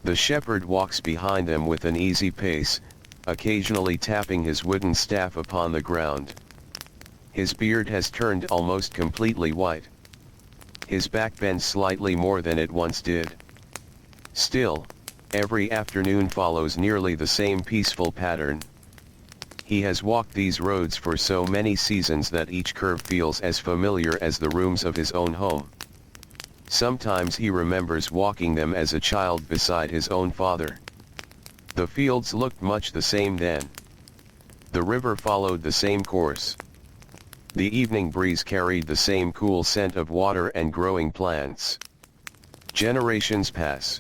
The shepherd walks behind them with an easy pace, occasionally tapping his wooden staff upon the ground. His beard has turned almost completely white. His back bends slightly more than it once did. Still, every afternoon follows nearly the same peaceful pattern. He has walked these roads for so many seasons that each curve feels as familiar as the rooms of his own home. Sometimes he remembers walking them as a child beside his own father. The fields looked much the same then. The river followed the same course. The evening breeze carried the same cool scent of water and growing plants. Generations pass.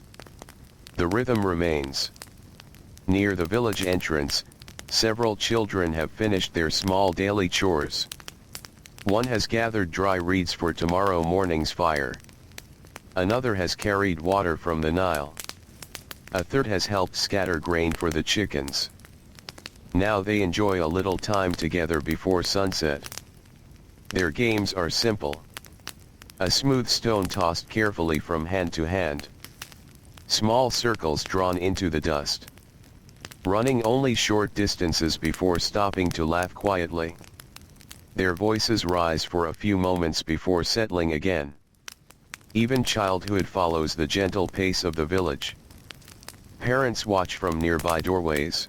The rhythm remains. Near the village entrance, several children have finished their small daily chores. One has gathered dry reeds for tomorrow morning's fire. Another has carried water from the Nile. A third has helped scatter grain for the chickens. Now they enjoy a little time together before sunset. Their games are simple. A smooth stone tossed carefully from hand to hand. Small circles drawn into the dust. Running only short distances before stopping to laugh quietly. Their voices rise for a few moments before settling again. Even childhood follows the gentle pace of the village. Parents watch from nearby doorways.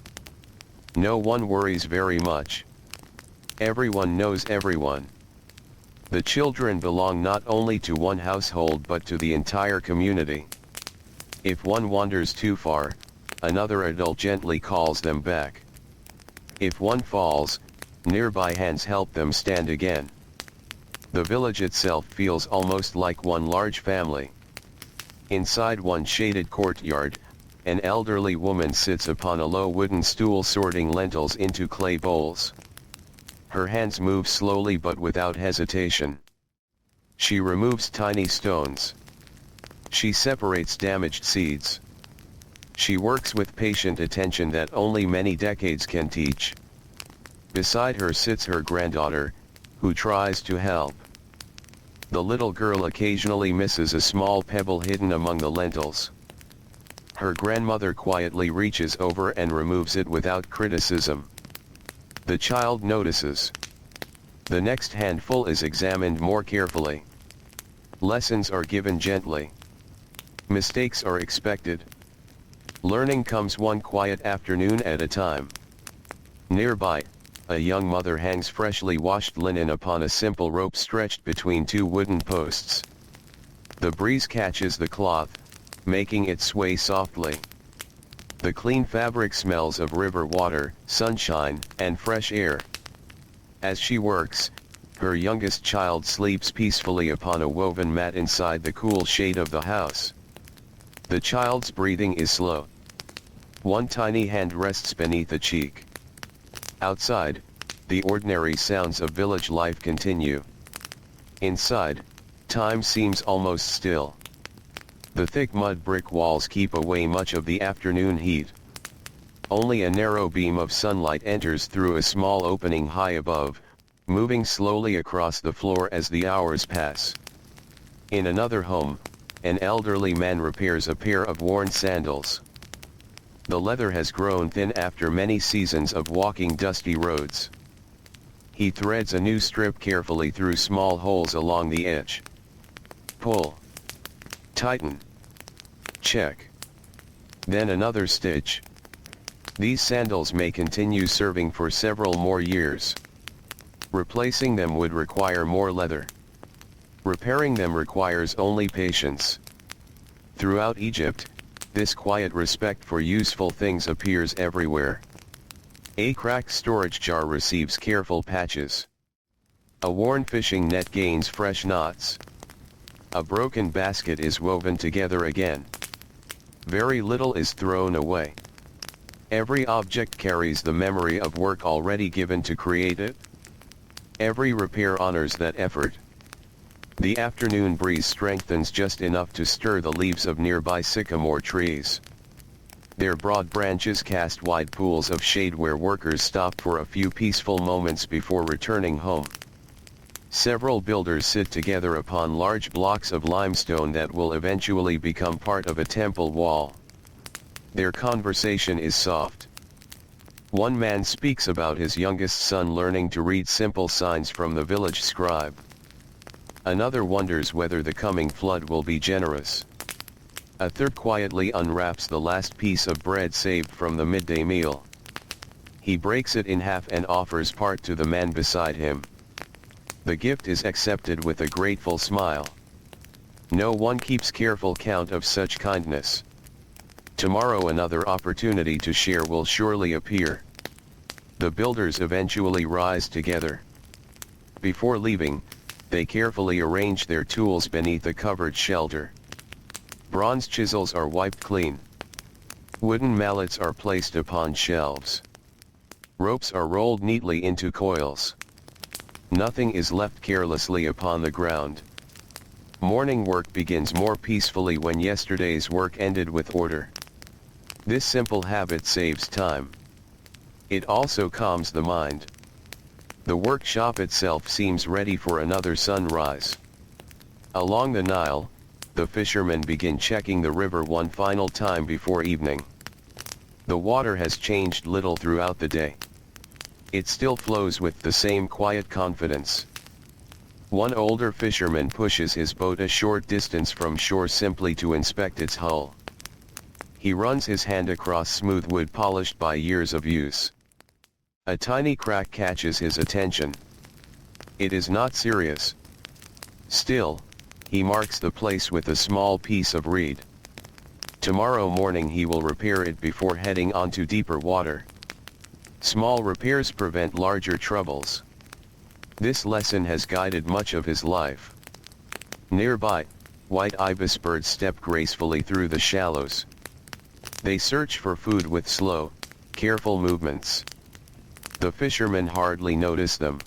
No one worries very much. Everyone knows everyone. The children belong not only to one household but to the entire community. If one wanders too far, another adult gently calls them back. If one falls, nearby hands help them stand again. The village itself feels almost like one large family. Inside one shaded courtyard, an elderly woman sits upon a low wooden stool sorting lentils into clay bowls. Her hands move slowly but without hesitation. She removes tiny stones. She separates damaged seeds. She works with patient attention that only many decades can teach. Beside her sits her granddaughter, who tries to help. The little girl occasionally misses a small pebble hidden among the lentils. Her grandmother quietly reaches over and removes it without criticism. The child notices. The next handful is examined more carefully. Lessons are given gently. Mistakes are expected. Learning comes one quiet afternoon at a time. Nearby, a young mother hangs freshly washed linen upon a simple rope stretched between two wooden posts. The breeze catches the cloth, making it sway softly. The clean fabric smells of river water, sunshine, and fresh air. As she works, her youngest child sleeps peacefully upon a woven mat inside the cool shade of the house. The child's breathing is slow. One tiny hand rests beneath a cheek. Outside, the ordinary sounds of village life continue. Inside, time seems almost still. The thick mud brick walls keep away much of the afternoon heat. Only a narrow beam of sunlight enters through a small opening high above, moving slowly across the floor as the hours pass. In another home, an elderly man repairs a pair of worn sandals. The leather has grown thin after many seasons of walking dusty roads. He threads a new strip carefully through small holes along the edge. Pull. Tighten. Check. Then another stitch. These sandals may continue serving for several more years. Replacing them would require more leather. Repairing them requires only patience. Throughout Egypt, this quiet respect for useful things appears everywhere. A cracked storage jar receives careful patches. A worn fishing net gains fresh knots. A broken basket is woven together again. Very little is thrown away. Every object carries the memory of work already given to create it. Every repair honors that effort. The afternoon breeze strengthens just enough to stir the leaves of nearby sycamore trees. Their broad branches cast wide pools of shade where workers stop for a few peaceful moments before returning home. Several builders sit together upon large blocks of limestone that will eventually become part of a temple wall. Their conversation is soft. One man speaks about his youngest son learning to read simple signs from the village scribe. Another wonders whether the coming flood will be generous. A third quietly unwraps the last piece of bread saved from the midday meal. He breaks it in half and offers part to the man beside him. The gift is accepted with a grateful smile. No one keeps careful count of such kindness. Tomorrow another opportunity to share will surely appear. The builders eventually rise together. Before leaving, they carefully arrange their tools beneath a covered shelter. Bronze chisels are wiped clean. Wooden mallets are placed upon shelves. Ropes are rolled neatly into coils. Nothing is left carelessly upon the ground. Morning work begins more peacefully when yesterday's work ended with order. This simple habit saves time. It also calms the mind. The workshop itself seems ready for another sunrise. Along the Nile, the fishermen begin checking the river one final time before evening. The water has changed little throughout the day. It still flows with the same quiet confidence. One older fisherman pushes his boat a short distance from shore simply to inspect its hull. He runs his hand across smooth wood polished by years of use. A tiny crack catches his attention. It is not serious. Still, he marks the place with a small piece of reed. Tomorrow morning he will repair it before heading onto deeper water. Small repairs prevent larger troubles. This lesson has guided much of his life. Nearby, white ibis birds step gracefully through the shallows. They search for food with slow, careful movements. The fishermen hardly notice them.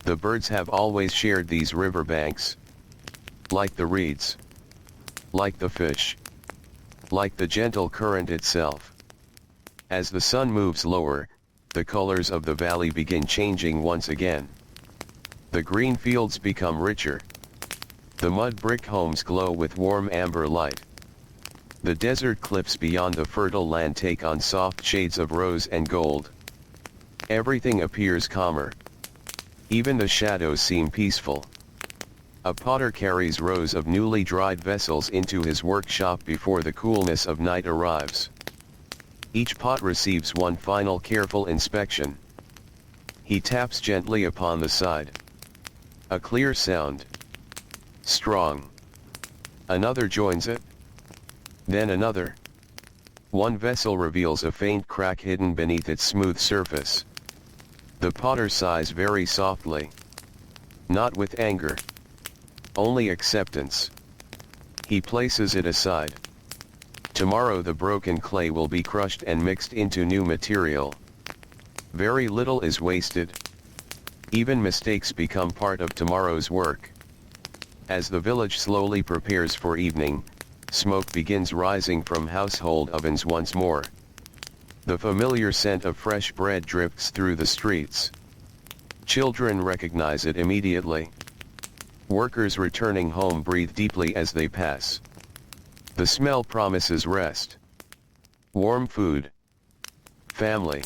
The birds have always shared these riverbanks. Like the reeds. Like the fish. Like the gentle current itself. As the sun moves lower, the colors of the valley begin changing once again. The green fields become richer. The mud brick homes glow with warm amber light. The desert cliffs beyond the fertile land take on soft shades of rose and gold. Everything appears calmer. Even the shadows seem peaceful. A potter carries rows of newly dried vessels into his workshop before the coolness of night arrives. Each pot receives one final careful inspection. He taps gently upon the side. A clear sound. Strong. Another joins it. Then another. One vessel reveals a faint crack hidden beneath its smooth surface. The potter sighs very softly. Not with anger. Only acceptance. He places it aside. Tomorrow the broken clay will be crushed and mixed into new material. Very little is wasted. Even mistakes become part of tomorrow's work. As the village slowly prepares for evening, smoke begins rising from household ovens once more. The familiar scent of fresh bread drifts through the streets. Children recognize it immediately. Workers returning home breathe deeply as they pass. The smell promises rest. Warm food. Family.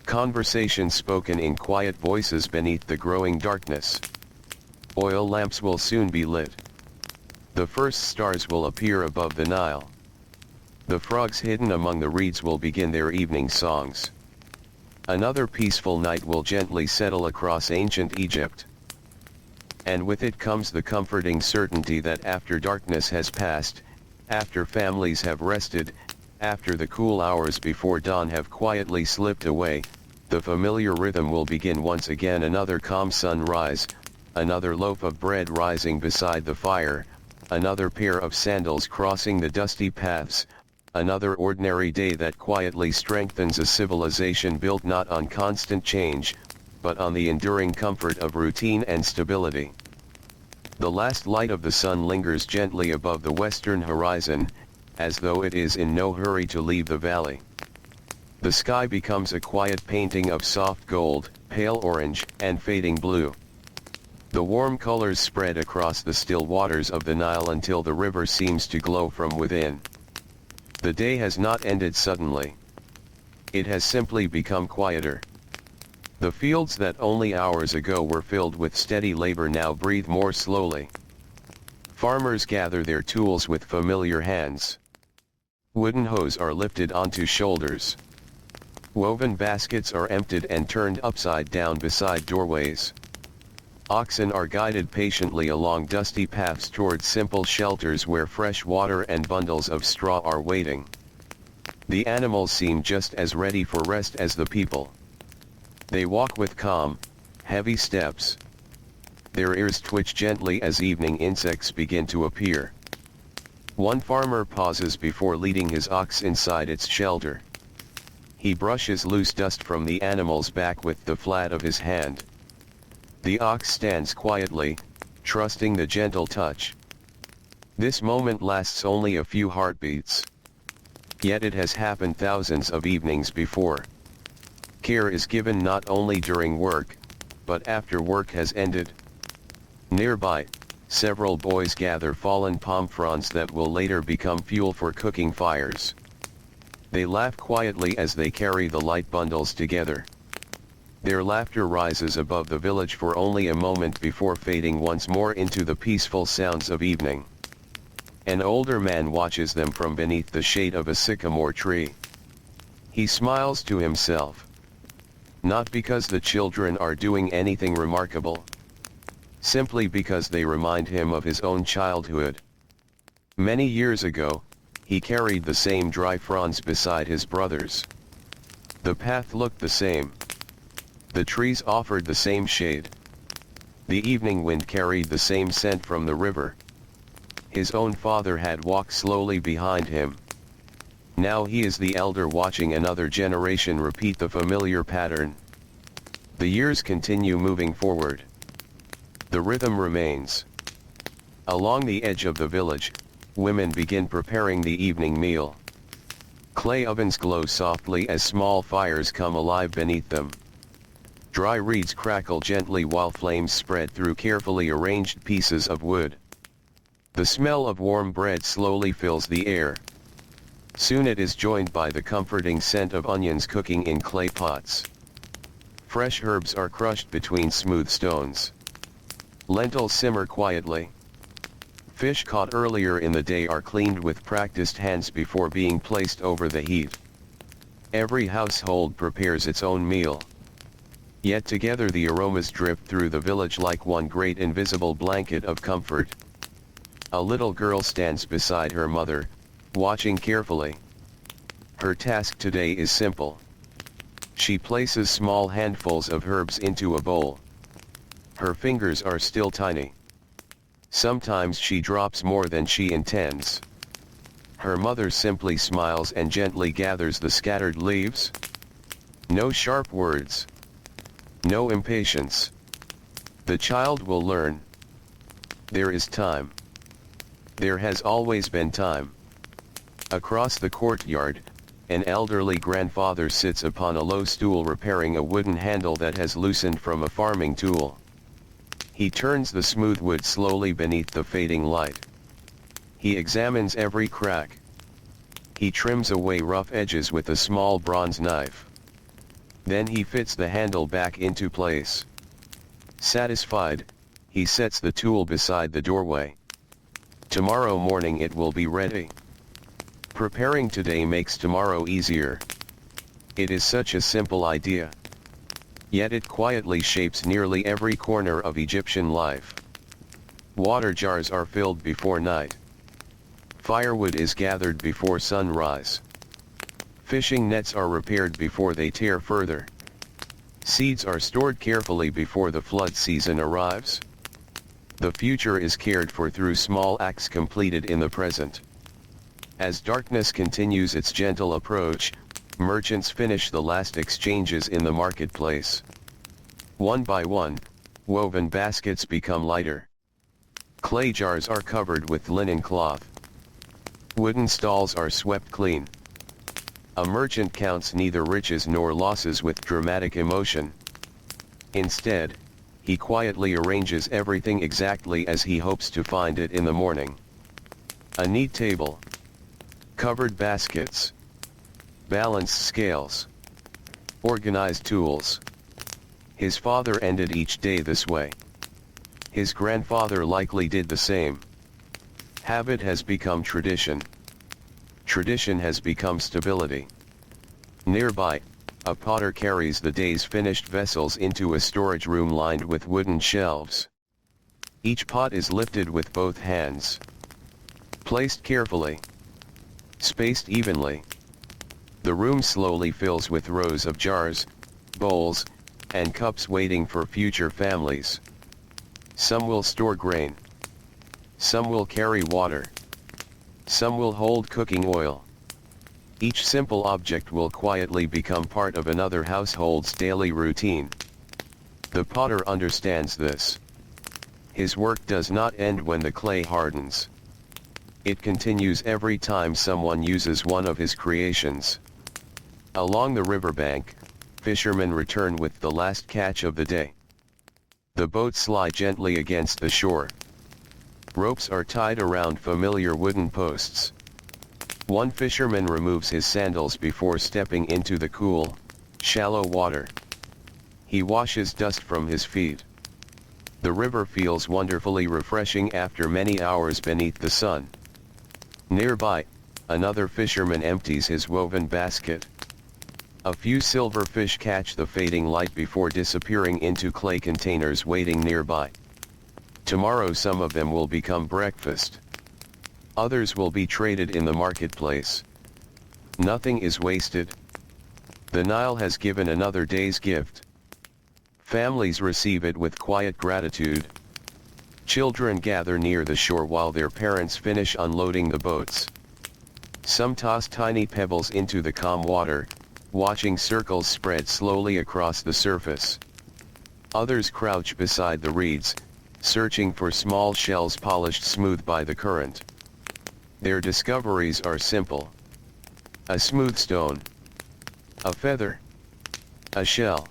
Conversations spoken in quiet voices beneath the growing darkness. Oil lamps will soon be lit. The first stars will appear above the Nile. The frogs hidden among the reeds will begin their evening songs. Another peaceful night will gently settle across ancient Egypt. And with it comes the comforting certainty that after darkness has passed, after families have rested, After the cool hours before dawn have quietly slipped away, the familiar rhythm will begin once again. Another calm sunrise, another loaf of bread rising beside the fire, another pair of sandals crossing the dusty paths, another ordinary day that quietly strengthens a civilization built not on constant change, but on the enduring comfort of routine and stability. The last light of the sun lingers gently above the western horizon, as though it is in no hurry to leave the valley. The sky becomes a quiet painting of soft gold, pale orange, and fading blue. The warm colors spread across the still waters of the Nile until the river seems to glow from within. The day has not ended suddenly. It has simply become quieter. The fields that only hours ago were filled with steady labor now breathe more slowly. Farmers gather their tools with familiar hands. Wooden hoes are lifted onto shoulders. Woven baskets are emptied and turned upside down beside doorways. Oxen are guided patiently along dusty paths toward simple shelters where fresh water and bundles of straw are waiting. The animals seem just as ready for rest as the people. They walk with calm, heavy steps. Their ears twitch gently as evening insects begin to appear. One farmer pauses before leading his ox inside its shelter. He brushes loose dust from the animal's back with the flat of his hand. The ox stands quietly, trusting the gentle touch. This moment lasts only a few heartbeats. Yet it has happened thousands of evenings before. Care is given not only during work, but after work has ended. Nearby, several boys gather fallen palm fronds that will later become fuel for cooking fires. They laugh quietly as they carry the light bundles together. Their laughter rises above the village for only a moment before fading once more into the peaceful sounds of evening. An older man watches them from beneath the shade of a sycamore tree. He smiles to himself. Not because the children are doing anything remarkable. Simply because they remind him of his own childhood. Many years ago, he carried the same dry fronds beside his brothers. The path looked the same. The trees offered the same shade. The evening wind carried the same scent from the river. His own father had walked slowly behind him. Now he is the elder watching another generation repeat the familiar pattern. The years continue moving forward. The rhythm remains. Along the edge of the village, women begin preparing the evening meal. Clay ovens glow softly as small fires come alive beneath them. Dry reeds crackle gently while flames spread through carefully arranged pieces of wood. The smell of warm bread slowly fills the air. Soon it is joined by the comforting scent of onions cooking in clay pots. Fresh herbs are crushed between smooth stones. Lentils simmer quietly. Fish caught earlier in the day are cleaned with practiced hands before being placed over the heat. Every household prepares its own meal. Yet together the aromas drift through the village like one great invisible blanket of comfort. A little girl stands beside her mother, watching carefully. Her task today is simple. She places small handfuls of herbs into a bowl. Her fingers are still tiny. Sometimes she drops more than she intends. Her mother simply smiles and gently gathers the scattered leaves. No sharp words. No impatience. The child will learn. There is time. There has always been time. Across the courtyard, an elderly grandfather sits upon a low stool repairing a wooden handle that has loosened from a farming tool. He turns the smooth wood slowly beneath the fading light. He examines every crack. He trims away rough edges with a small bronze knife. Then he fits the handle back into place. Satisfied, he sets the tool beside the doorway. Tomorrow morning it will be ready. Preparing today makes tomorrow easier. It is such a simple idea. Yet it quietly shapes nearly every corner of Egyptian life. Water jars are filled before night. Firewood is gathered before sunrise. Fishing nets are repaired before they tear further. Seeds are stored carefully before the flood season arrives. The future is cared for through small acts completed in the present. As darkness continues its gentle approach, merchants finish the last exchanges in the marketplace. One by one, woven baskets become lighter. Clay jars are covered with linen cloth. Wooden stalls are swept clean. A merchant counts neither riches nor losses with dramatic emotion. Instead, he quietly arranges everything exactly as he hopes to find it in the morning. A neat table. Covered baskets. Balanced scales. Organized tools. His father ended each day this way. His grandfather likely did the same. Habit has become tradition. Tradition has become stability. Nearby, a potter carries the day's finished vessels into a storage room lined with wooden shelves. Each pot is lifted with both hands. Placed carefully. Spaced evenly. The room slowly fills with rows of jars, bowls, and cups waiting for future families. Some will store grain. Some will carry water. Some will hold cooking oil. Each simple object will quietly become part of another household's daily routine. The potter understands this. His work does not end when the clay hardens. It continues every time someone uses one of his creations. Along the riverbank, fishermen return with the last catch of the day. The boats slide gently against the shore. Ropes are tied around familiar wooden posts. One fisherman removes his sandals before stepping into the cool, shallow water. He washes dust from his feet. The river feels wonderfully refreshing after many hours beneath the sun. Nearby, another fisherman empties his woven basket. A few silver fish catch the fading light before disappearing into clay containers waiting nearby. Tomorrow some of them will become breakfast. Others will be traded in the marketplace. Nothing is wasted. The Nile has given another day's gift. Families receive it with quiet gratitude. Children gather near the shore while their parents finish unloading the boats. Some toss tiny pebbles into the calm water, watching circles spread slowly across the surface. Others crouch beside the reeds, searching for small shells polished smooth by the current. Their discoveries are simple. A smooth stone. A feather. A shell.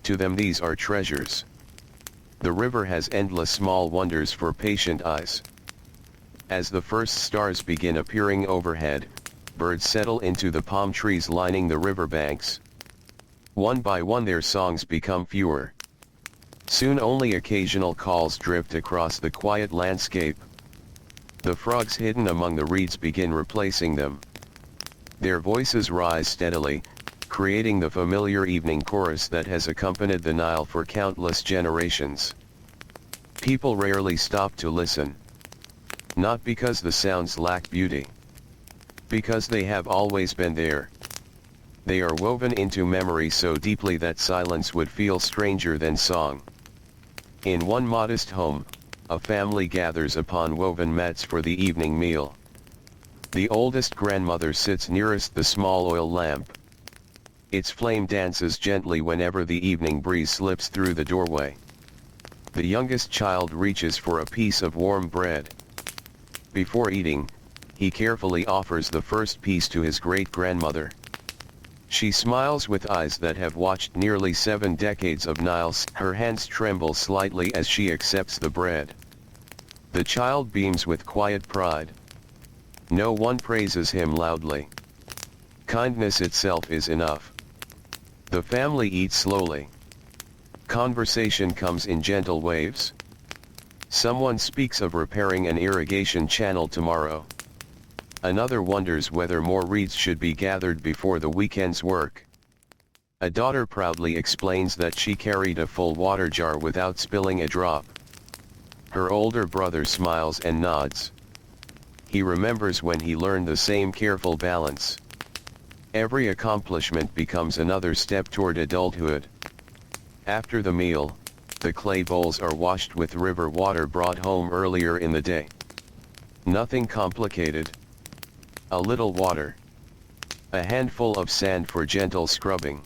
To them these are treasures. The river has endless small wonders for patient eyes. As the first stars begin appearing overhead, birds settle into the palm trees lining the riverbanks. One by one their songs become fewer. Soon only occasional calls drift across the quiet landscape. The frogs hidden among the reeds begin replacing them. Their voices rise steadily, creating the familiar evening chorus that has accompanied the Nile for countless generations. People rarely stop to listen. Not because the sounds lack beauty. Because they have always been there. They are woven into memory so deeply that silence would feel stranger than song. In one modest home, a family gathers upon woven mats for the evening meal. The oldest grandmother sits nearest the small oil lamp. Its flame dances gently whenever the evening breeze slips through the doorway. The youngest child reaches for a piece of warm bread. Before eating, he carefully offers the first piece to his great-grandmother. She smiles with eyes that have watched nearly 7 decades of Niles. Her hands tremble slightly as she accepts the bread. The child beams with quiet pride. No one praises him loudly. Kindness itself is enough. The family eats slowly. Conversation comes in gentle waves. Someone speaks of repairing an irrigation channel tomorrow. Another wonders whether more reeds should be gathered before the weekend's work. A daughter proudly explains that she carried a full water jar without spilling a drop. Her older brother smiles and nods. He remembers when he learned the same careful balance. Every accomplishment becomes another step toward adulthood. After the meal, the clay bowls are washed with river water brought home earlier in the day. Nothing complicated. A little water. A handful of sand for gentle scrubbing.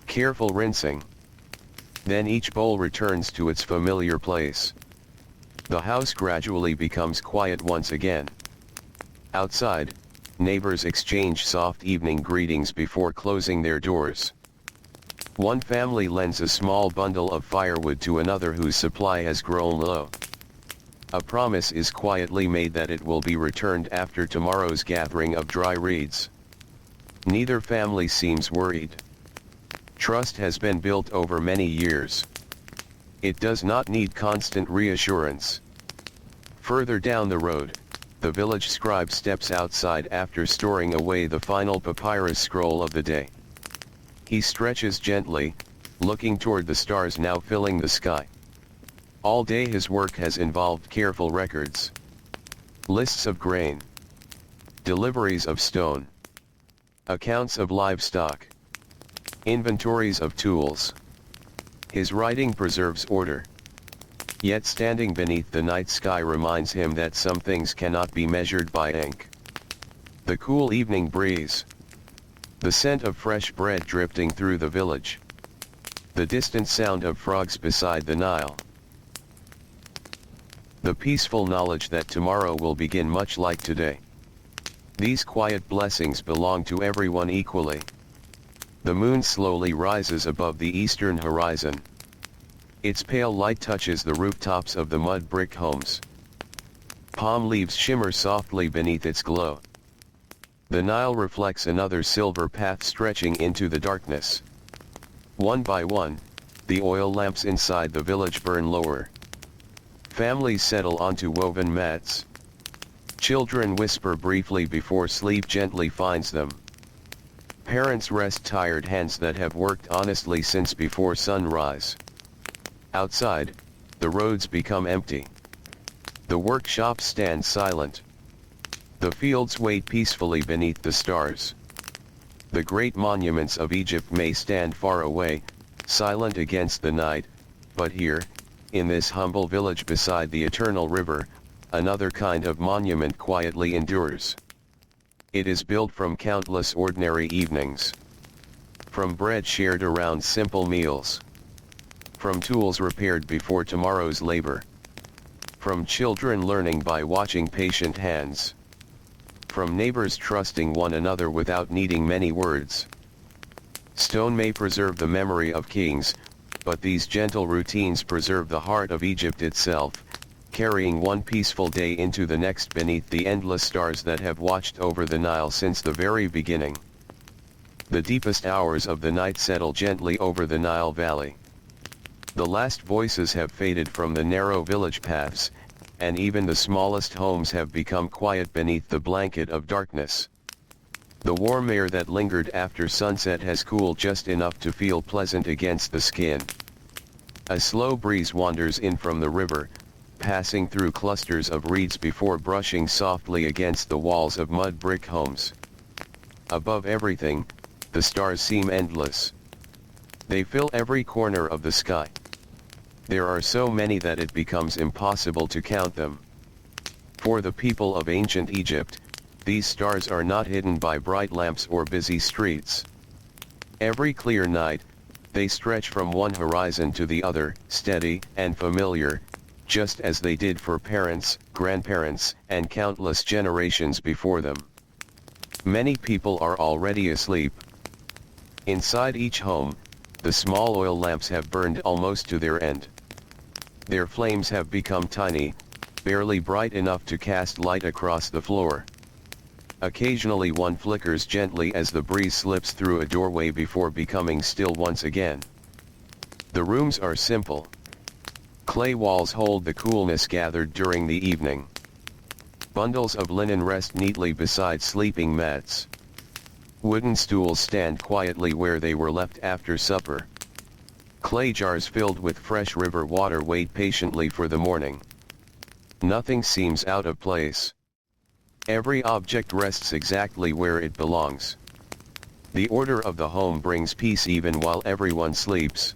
Careful rinsing. Then each bowl returns to its familiar place. The house gradually becomes quiet once again. Outside, neighbors exchange soft evening greetings before closing their doors. One family lends a small bundle of firewood to another whose supply has grown low. A promise is quietly made that it will be returned after tomorrow's gathering of dry reeds. Neither family seems worried. Trust has been built over many years. It does not need constant reassurance. Further down the road, the village scribe steps outside after storing away the final papyrus scroll of the day. He stretches gently, looking toward the stars now filling the sky. All day his work has involved careful records. Lists of grain. Deliveries of stone. Accounts of livestock. Inventories of tools. His writing preserves order. Yet standing beneath the night sky reminds him that some things cannot be measured by ink. The cool evening breeze. The scent of fresh bread drifting through the village. The distant sound of frogs beside the Nile. The peaceful knowledge that tomorrow will begin much like today. These quiet blessings belong to everyone equally. The moon slowly rises above the eastern horizon. Its pale light touches the rooftops of the mud brick homes. Palm leaves shimmer softly beneath its glow. The Nile reflects another silver path stretching into the darkness. One by one, the oil lamps inside the village burn lower. Families settle onto woven mats. Children whisper briefly before sleep gently finds them. Parents rest tired hands that have worked honestly since before sunrise. Outside, the roads become empty. The workshops stand silent. The fields wait peacefully beneath the stars. The great monuments of Egypt may stand far away, silent against the night, but here, in this humble village beside the eternal river, another kind of monument quietly endures. It is built from countless ordinary evenings. From bread shared around simple meals. From tools repaired before tomorrow's labor. From children learning by watching patient hands. From neighbors trusting one another without needing many words. Stone may preserve the memory of kings, but these gentle routines preserve the heart of Egypt itself, carrying one peaceful day into the next beneath the endless stars that have watched over the Nile since the very beginning. The deepest hours of the night settle gently over the Nile Valley. The last voices have faded from the narrow village paths, and even the smallest homes have become quiet beneath the blanket of darkness. The warm air that lingered after sunset has cooled just enough to feel pleasant against the skin. A slow breeze wanders in from the river, passing through clusters of reeds before brushing softly against the walls of mud brick homes. Above everything, the stars seem endless. They fill every corner of the sky. There are so many that it becomes impossible to count them. For the people of ancient Egypt, these stars are not hidden by bright lamps or busy streets. Every clear night, they stretch from one horizon to the other, steady and familiar, just as they did for parents, grandparents, and countless generations before them. Many people are already asleep. Inside each home, the small oil lamps have burned almost to their end. Their flames have become tiny, barely bright enough to cast light across the floor. Occasionally one flickers gently as the breeze slips through a doorway before becoming still once again. The rooms are simple. Clay walls hold the coolness gathered during the evening. Bundles of linen rest neatly beside sleeping mats. Wooden stools stand quietly where they were left after supper. Clay jars filled with fresh river water wait patiently for the morning. Nothing seems out of place. Every object rests exactly where it belongs. The order of the home brings peace even while everyone sleeps.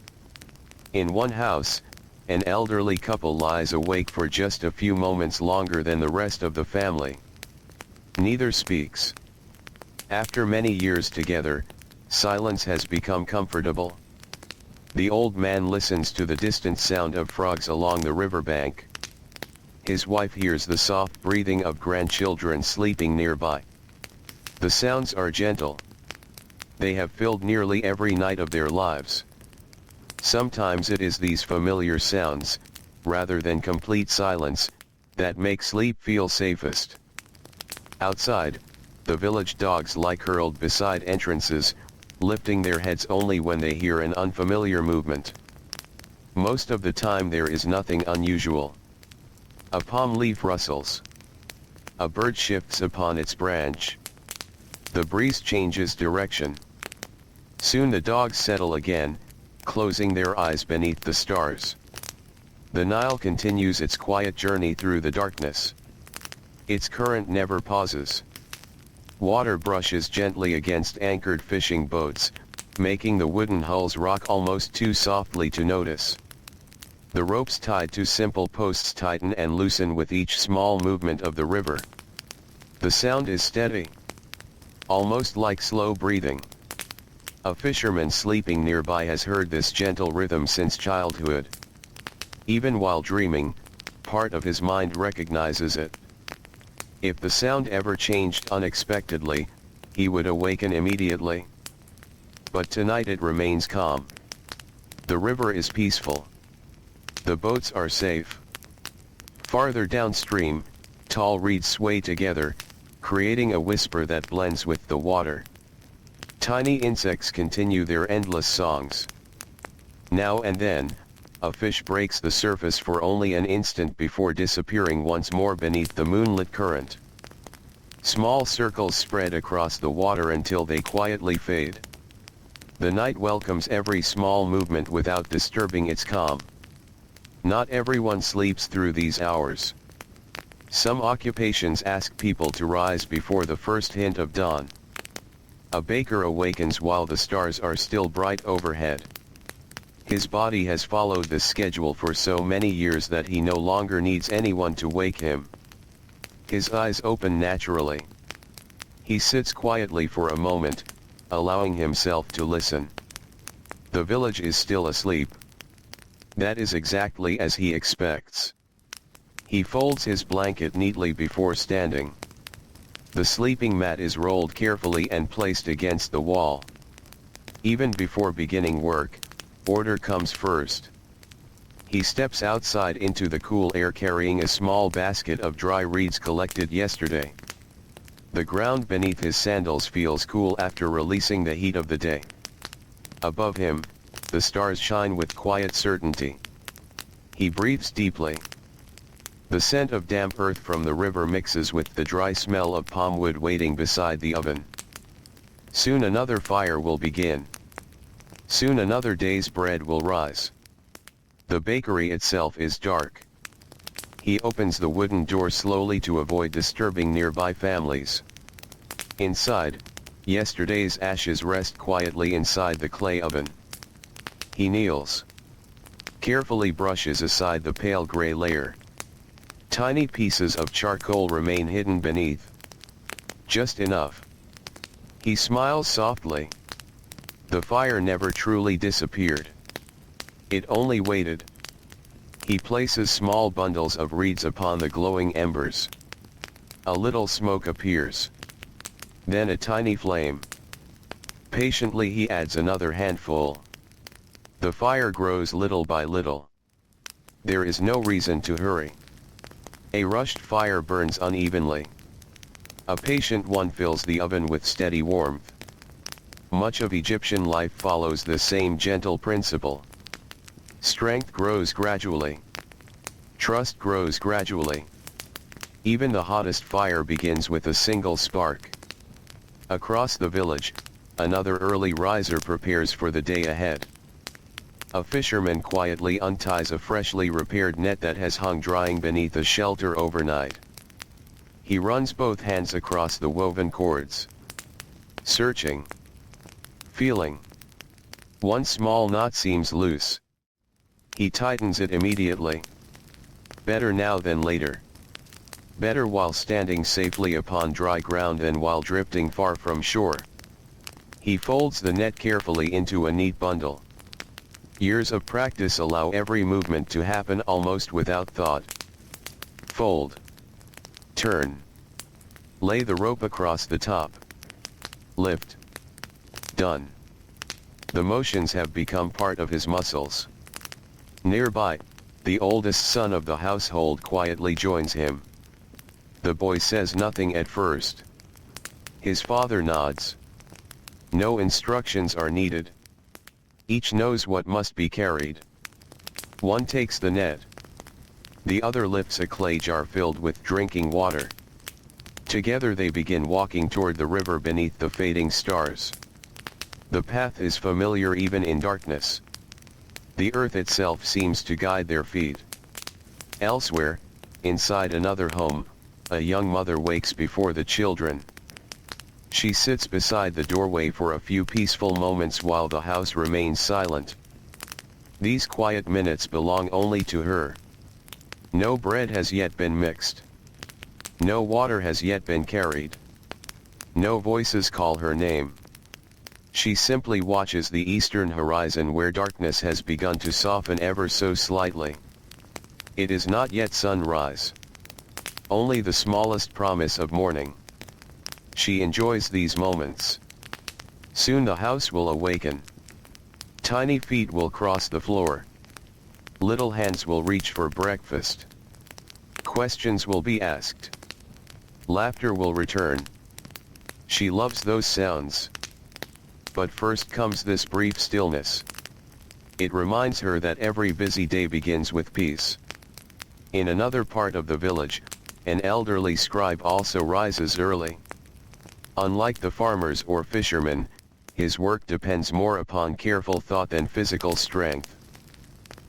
In one house, an elderly couple lies awake for just a few moments longer than the rest of the family. Neither speaks. After many years together, silence has become comfortable. The old man listens to the distant sound of frogs along the riverbank. His wife hears the soft breathing of grandchildren sleeping nearby. The sounds are gentle. They have filled nearly every night of their lives. Sometimes it is these familiar sounds, rather than complete silence, that make sleep feel safest. Outside, the village dogs lie curled beside entrances, lifting their heads only when they hear an unfamiliar movement. Most of the time there is nothing unusual. A palm leaf rustles. A bird shifts upon its branch. The breeze changes direction. Soon the dogs settle again, closing their eyes beneath the stars. The Nile continues its quiet journey through the darkness. Its current never pauses. Water brushes gently against anchored fishing boats, making the wooden hulls rock almost too softly to notice. The ropes tied to simple posts tighten and loosen with each small movement of the river. The sound is steady, almost like slow breathing. A fisherman sleeping nearby has heard this gentle rhythm since childhood. Even while dreaming, part of his mind recognizes it. If the sound ever changed unexpectedly, he would awaken immediately. But tonight it remains calm. The river is peaceful. The boats are safe. Farther downstream, tall reeds sway together, creating a whisper that blends with the water. Tiny insects continue their endless songs. Now and then, a fish breaks the surface for only an instant before disappearing once more beneath the moonlit current. Small circles spread across the water until they quietly fade. The night welcomes every small movement without disturbing its calm. Not everyone sleeps through these hours. Some occupations ask people to rise before the first hint of dawn. A baker awakens while the stars are still bright overhead. His body has followed this schedule for so many years that he no longer needs anyone to wake him. His eyes open naturally. He sits quietly for a moment, allowing himself to listen. The village is still asleep. That is exactly as he expects. He folds his blanket neatly before standing. The sleeping mat is rolled carefully and placed against the wall. Even before beginning work, order comes first. He steps outside into the cool air carrying a small basket of dry reeds collected yesterday. The ground beneath his sandals feels cool after releasing the heat of the day. Above him, the stars shine with quiet certainty. He breathes deeply. The scent of damp earth from the river mixes with the dry smell of palm wood waiting beside the oven. Soon another fire will begin. Soon another day's bread will rise. The bakery itself is dark. He opens the wooden door slowly to avoid disturbing nearby families. Inside, yesterday's ashes rest quietly inside the clay oven. He kneels. Carefully brushes aside the pale gray layer. Tiny pieces of charcoal remain hidden beneath. Just enough. He smiles softly. The fire never truly disappeared. It only waited. He places small bundles of reeds upon the glowing embers. A little smoke appears. Then a tiny flame. Patiently he adds another handful. The fire grows little by little. There is no reason to hurry. A rushed fire burns unevenly. A patient one fills the oven with steady warmth. Much of Egyptian life follows the same gentle principle. Strength grows gradually. Trust grows gradually. Even the hottest fire begins with a single spark. Across the village, another early riser prepares for the day ahead. A fisherman quietly unties a freshly repaired net that has hung drying beneath a shelter overnight. He runs both hands across the woven cords. Searching. Feeling. One small knot seems loose. He tightens it immediately. Better now than later. Better while standing safely upon dry ground than while drifting far from shore. He folds the net carefully into a neat bundle. Years of practice allow every movement to happen almost without thought. Fold. Turn. Lay the rope across the top. Lift. Done. The motions have become part of his muscles. Nearby, the oldest son of the household quietly joins him. The boy says nothing at first. His father nods. No instructions are needed. Each knows what must be carried. One takes the net. The other lifts a clay jar filled with drinking water. Together they begin walking toward the river beneath the fading stars. The path is familiar even in darkness. The earth itself seems to guide their feet. Elsewhere, inside another home, a young mother wakes before the children. She sits beside the doorway for a few peaceful moments while the house remains silent. These quiet minutes belong only to her. No bread has yet been mixed. No water has yet been carried. No voices call her name. She simply watches the eastern horizon where darkness has begun to soften ever so slightly. It is not yet sunrise. Only the smallest promise of morning. She enjoys these moments. Soon the house will awaken. Tiny feet will cross the floor. Little hands will reach for breakfast. Questions will be asked. Laughter will return. She loves those sounds. But first comes this brief stillness. It reminds her that every busy day begins with peace. In another part of the village, an elderly scribe also rises early. Unlike the farmers or fishermen, his work depends more upon careful thought than physical strength.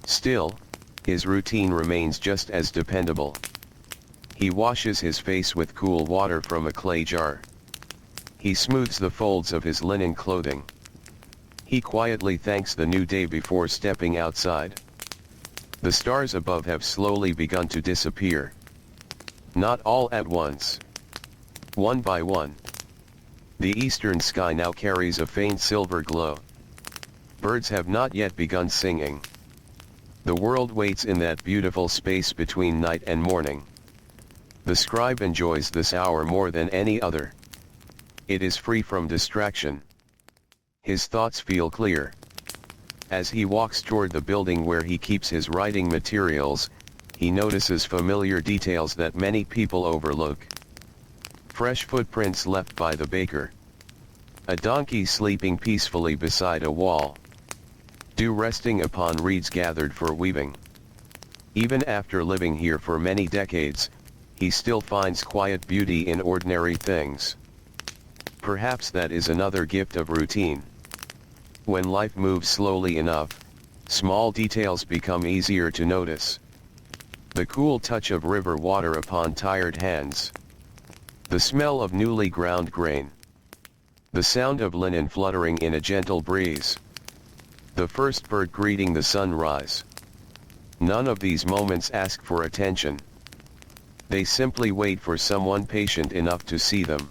Still, his routine remains just as dependable. He washes his face with cool water from a clay jar. He smooths the folds of his linen clothing. He quietly thanks the new day before stepping outside. The stars above have slowly begun to disappear. Not all at once. One by one. The eastern sky now carries a faint silver glow. Birds have not yet begun singing. The world waits in that beautiful space between night and morning. The scribe enjoys this hour more than any other. It is free from distraction. His thoughts feel clear. As he walks toward the building where he keeps his writing materials, he notices familiar details that many people overlook. Fresh footprints left by the baker. A donkey sleeping peacefully beside a wall. Dew resting upon reeds gathered for weaving. Even after living here for many decades, he still finds quiet beauty in ordinary things. Perhaps that is another gift of routine. When life moves slowly enough, small details become easier to notice. The cool touch of river water upon tired hands. The smell of newly ground grain. The sound of linen fluttering in a gentle breeze. The first bird greeting the sunrise. None of these moments ask for attention. They simply wait for someone patient enough to see them.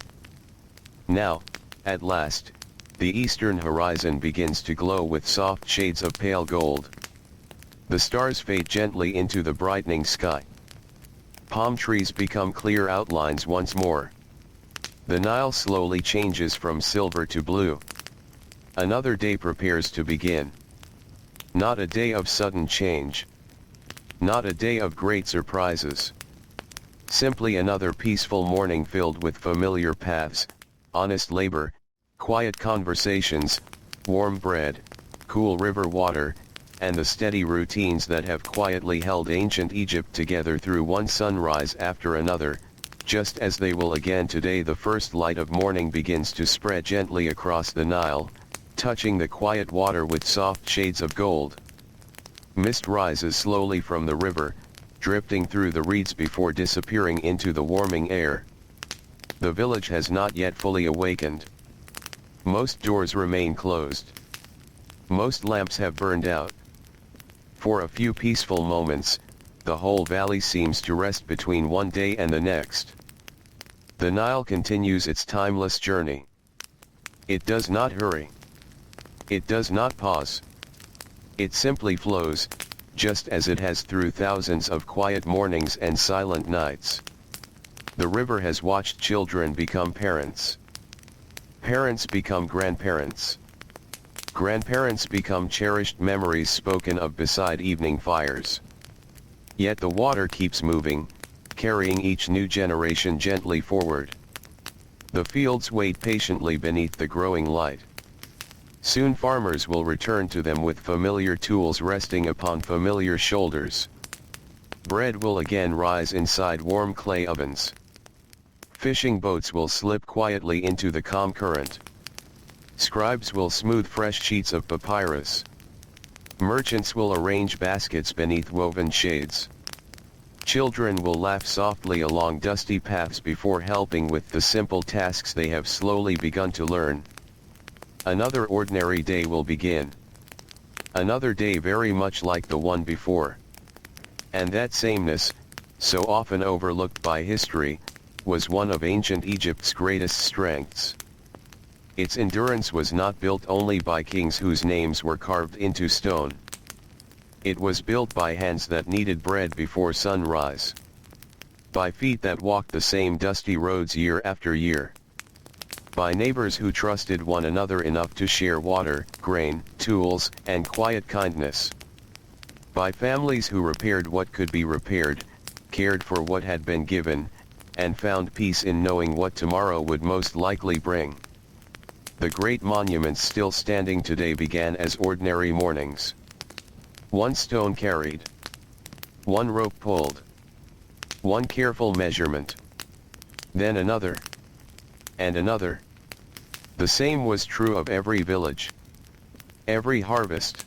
Now, at last, the eastern horizon begins to glow with soft shades of pale gold. The stars fade gently into the brightening sky. Palm trees become clear outlines once more. The Nile slowly changes from silver to blue. Another day prepares to begin. Not a day of sudden change. Not a day of great surprises. Simply another peaceful morning filled with familiar paths, honest labor, quiet conversations, warm bread, cool river water, and the steady routines that have quietly held ancient Egypt together through one sunrise after another, just as they will again today. The first light of morning begins to spread gently across the Nile, touching the quiet water with soft shades of gold. Mist rises slowly from the river, drifting through the reeds before disappearing into the warming air. The village has not yet fully awakened. Most doors remain closed. Most lamps have burned out. For a few peaceful moments, the whole valley seems to rest between one day and the next. The Nile continues its timeless journey. It does not hurry. It does not pause. It simply flows, just as it has through thousands of quiet mornings and silent nights. The river has watched children become parents. Parents become grandparents. Grandparents become cherished memories spoken of beside evening fires. Yet the water keeps moving, carrying each new generation gently forward. The fields wait patiently beneath the growing light. Soon farmers will return to them with familiar tools resting upon familiar shoulders. Bread will again rise inside warm clay ovens. Fishing boats will slip quietly into the calm current. Scribes will smooth fresh sheets of papyrus. Merchants will arrange baskets beneath woven shades. Children will laugh softly along dusty paths before helping with the simple tasks they have slowly begun to learn. Another ordinary day will begin. Another day very much like the one before. And that sameness, so often overlooked by history, was one of ancient Egypt's greatest strengths. Its endurance was not built only by kings whose names were carved into stone. It was built by hands that kneaded bread before sunrise. By feet that walked the same dusty roads year after year. By neighbors who trusted one another enough to share water, grain, tools, and quiet kindness. By families who repaired what could be repaired, cared for what had been given, and found peace in knowing what tomorrow would most likely bring. The great monuments still standing today began as ordinary mornings. One stone carried. One rope pulled. One careful measurement. Then another. And another. The same was true of every village. Every harvest.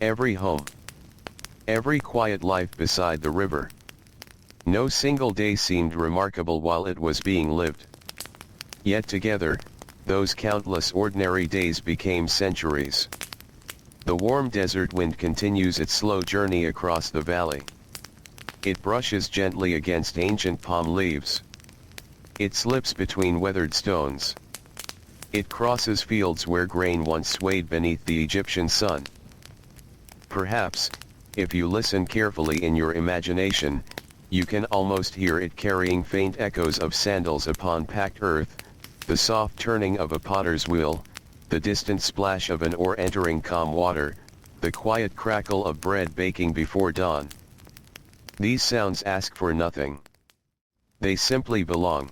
Every home. Every quiet life beside the river. No single day seemed remarkable while it was being lived. Yet together, those countless ordinary days became centuries. The warm desert wind continues its slow journey across the valley. It brushes gently against ancient palm leaves. It slips between weathered stones. It crosses fields where grain once swayed beneath the Egyptian sun. Perhaps, if you listen carefully in your imagination, you can almost hear it carrying faint echoes of sandals upon packed earth, the soft turning of a potter's wheel, the distant splash of an oar entering calm water, the quiet crackle of bread baking before dawn. These sounds ask for nothing. They simply belong.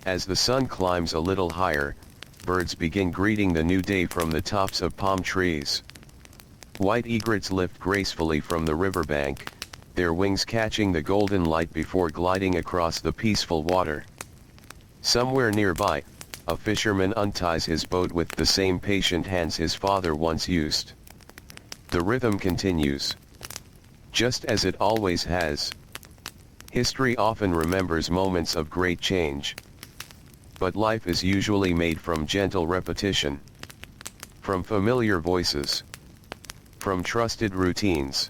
As the sun climbs a little higher, birds begin greeting the new day from the tops of palm trees. White egrets lift gracefully from the riverbank, their wings catching the golden light before gliding across the peaceful water. Somewhere nearby, a fisherman unties his boat with the same patient hands his father once used. The rhythm continues. Just as it always has. History often remembers moments of great change. But life is usually made from gentle repetition. From familiar voices. From trusted routines.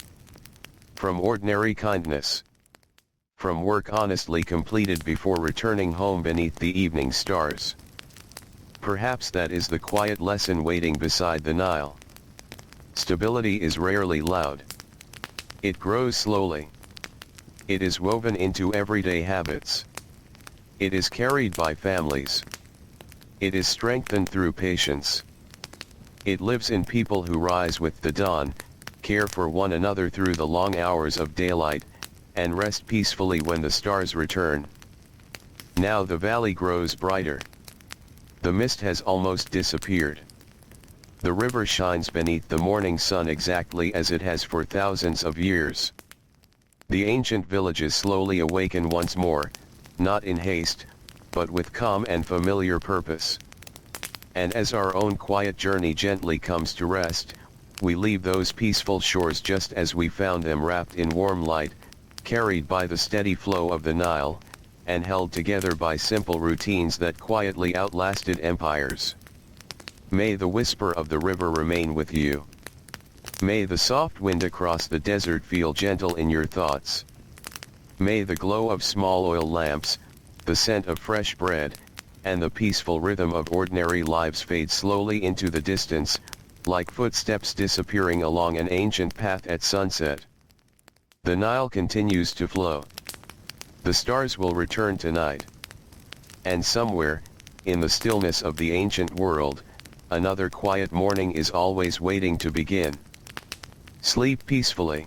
From ordinary kindness. From work honestly completed before returning home beneath the evening stars. Perhaps that is the quiet lesson waiting beside the Nile. Stability is rarely loud. It grows slowly. It is woven into everyday habits. It is carried by families. It is strengthened through patience. It lives in people who rise with the dawn, care for one another through the long hours of daylight, and rest peacefully when the stars return. Now the valley grows brighter. The mist has almost disappeared. The river shines beneath the morning sun exactly as it has for thousands of years. The ancient villages slowly awaken once more, not in haste, but with calm and familiar purpose. And as our own quiet journey gently comes to rest, we leave those peaceful shores just as we found them, wrapped in warm light, carried by the steady flow of the Nile, and held together by simple routines that quietly outlasted empires. May the whisper of the river remain with you. May the soft wind across the desert feel gentle in your thoughts. May the glow of small oil lamps, the scent of fresh bread, and the peaceful rhythm of ordinary lives fade slowly into the distance, like footsteps disappearing along an ancient path at sunset. The Nile continues to flow. The stars will return tonight. And somewhere, in the stillness of the ancient world, another quiet morning is always waiting to begin. Sleep peacefully.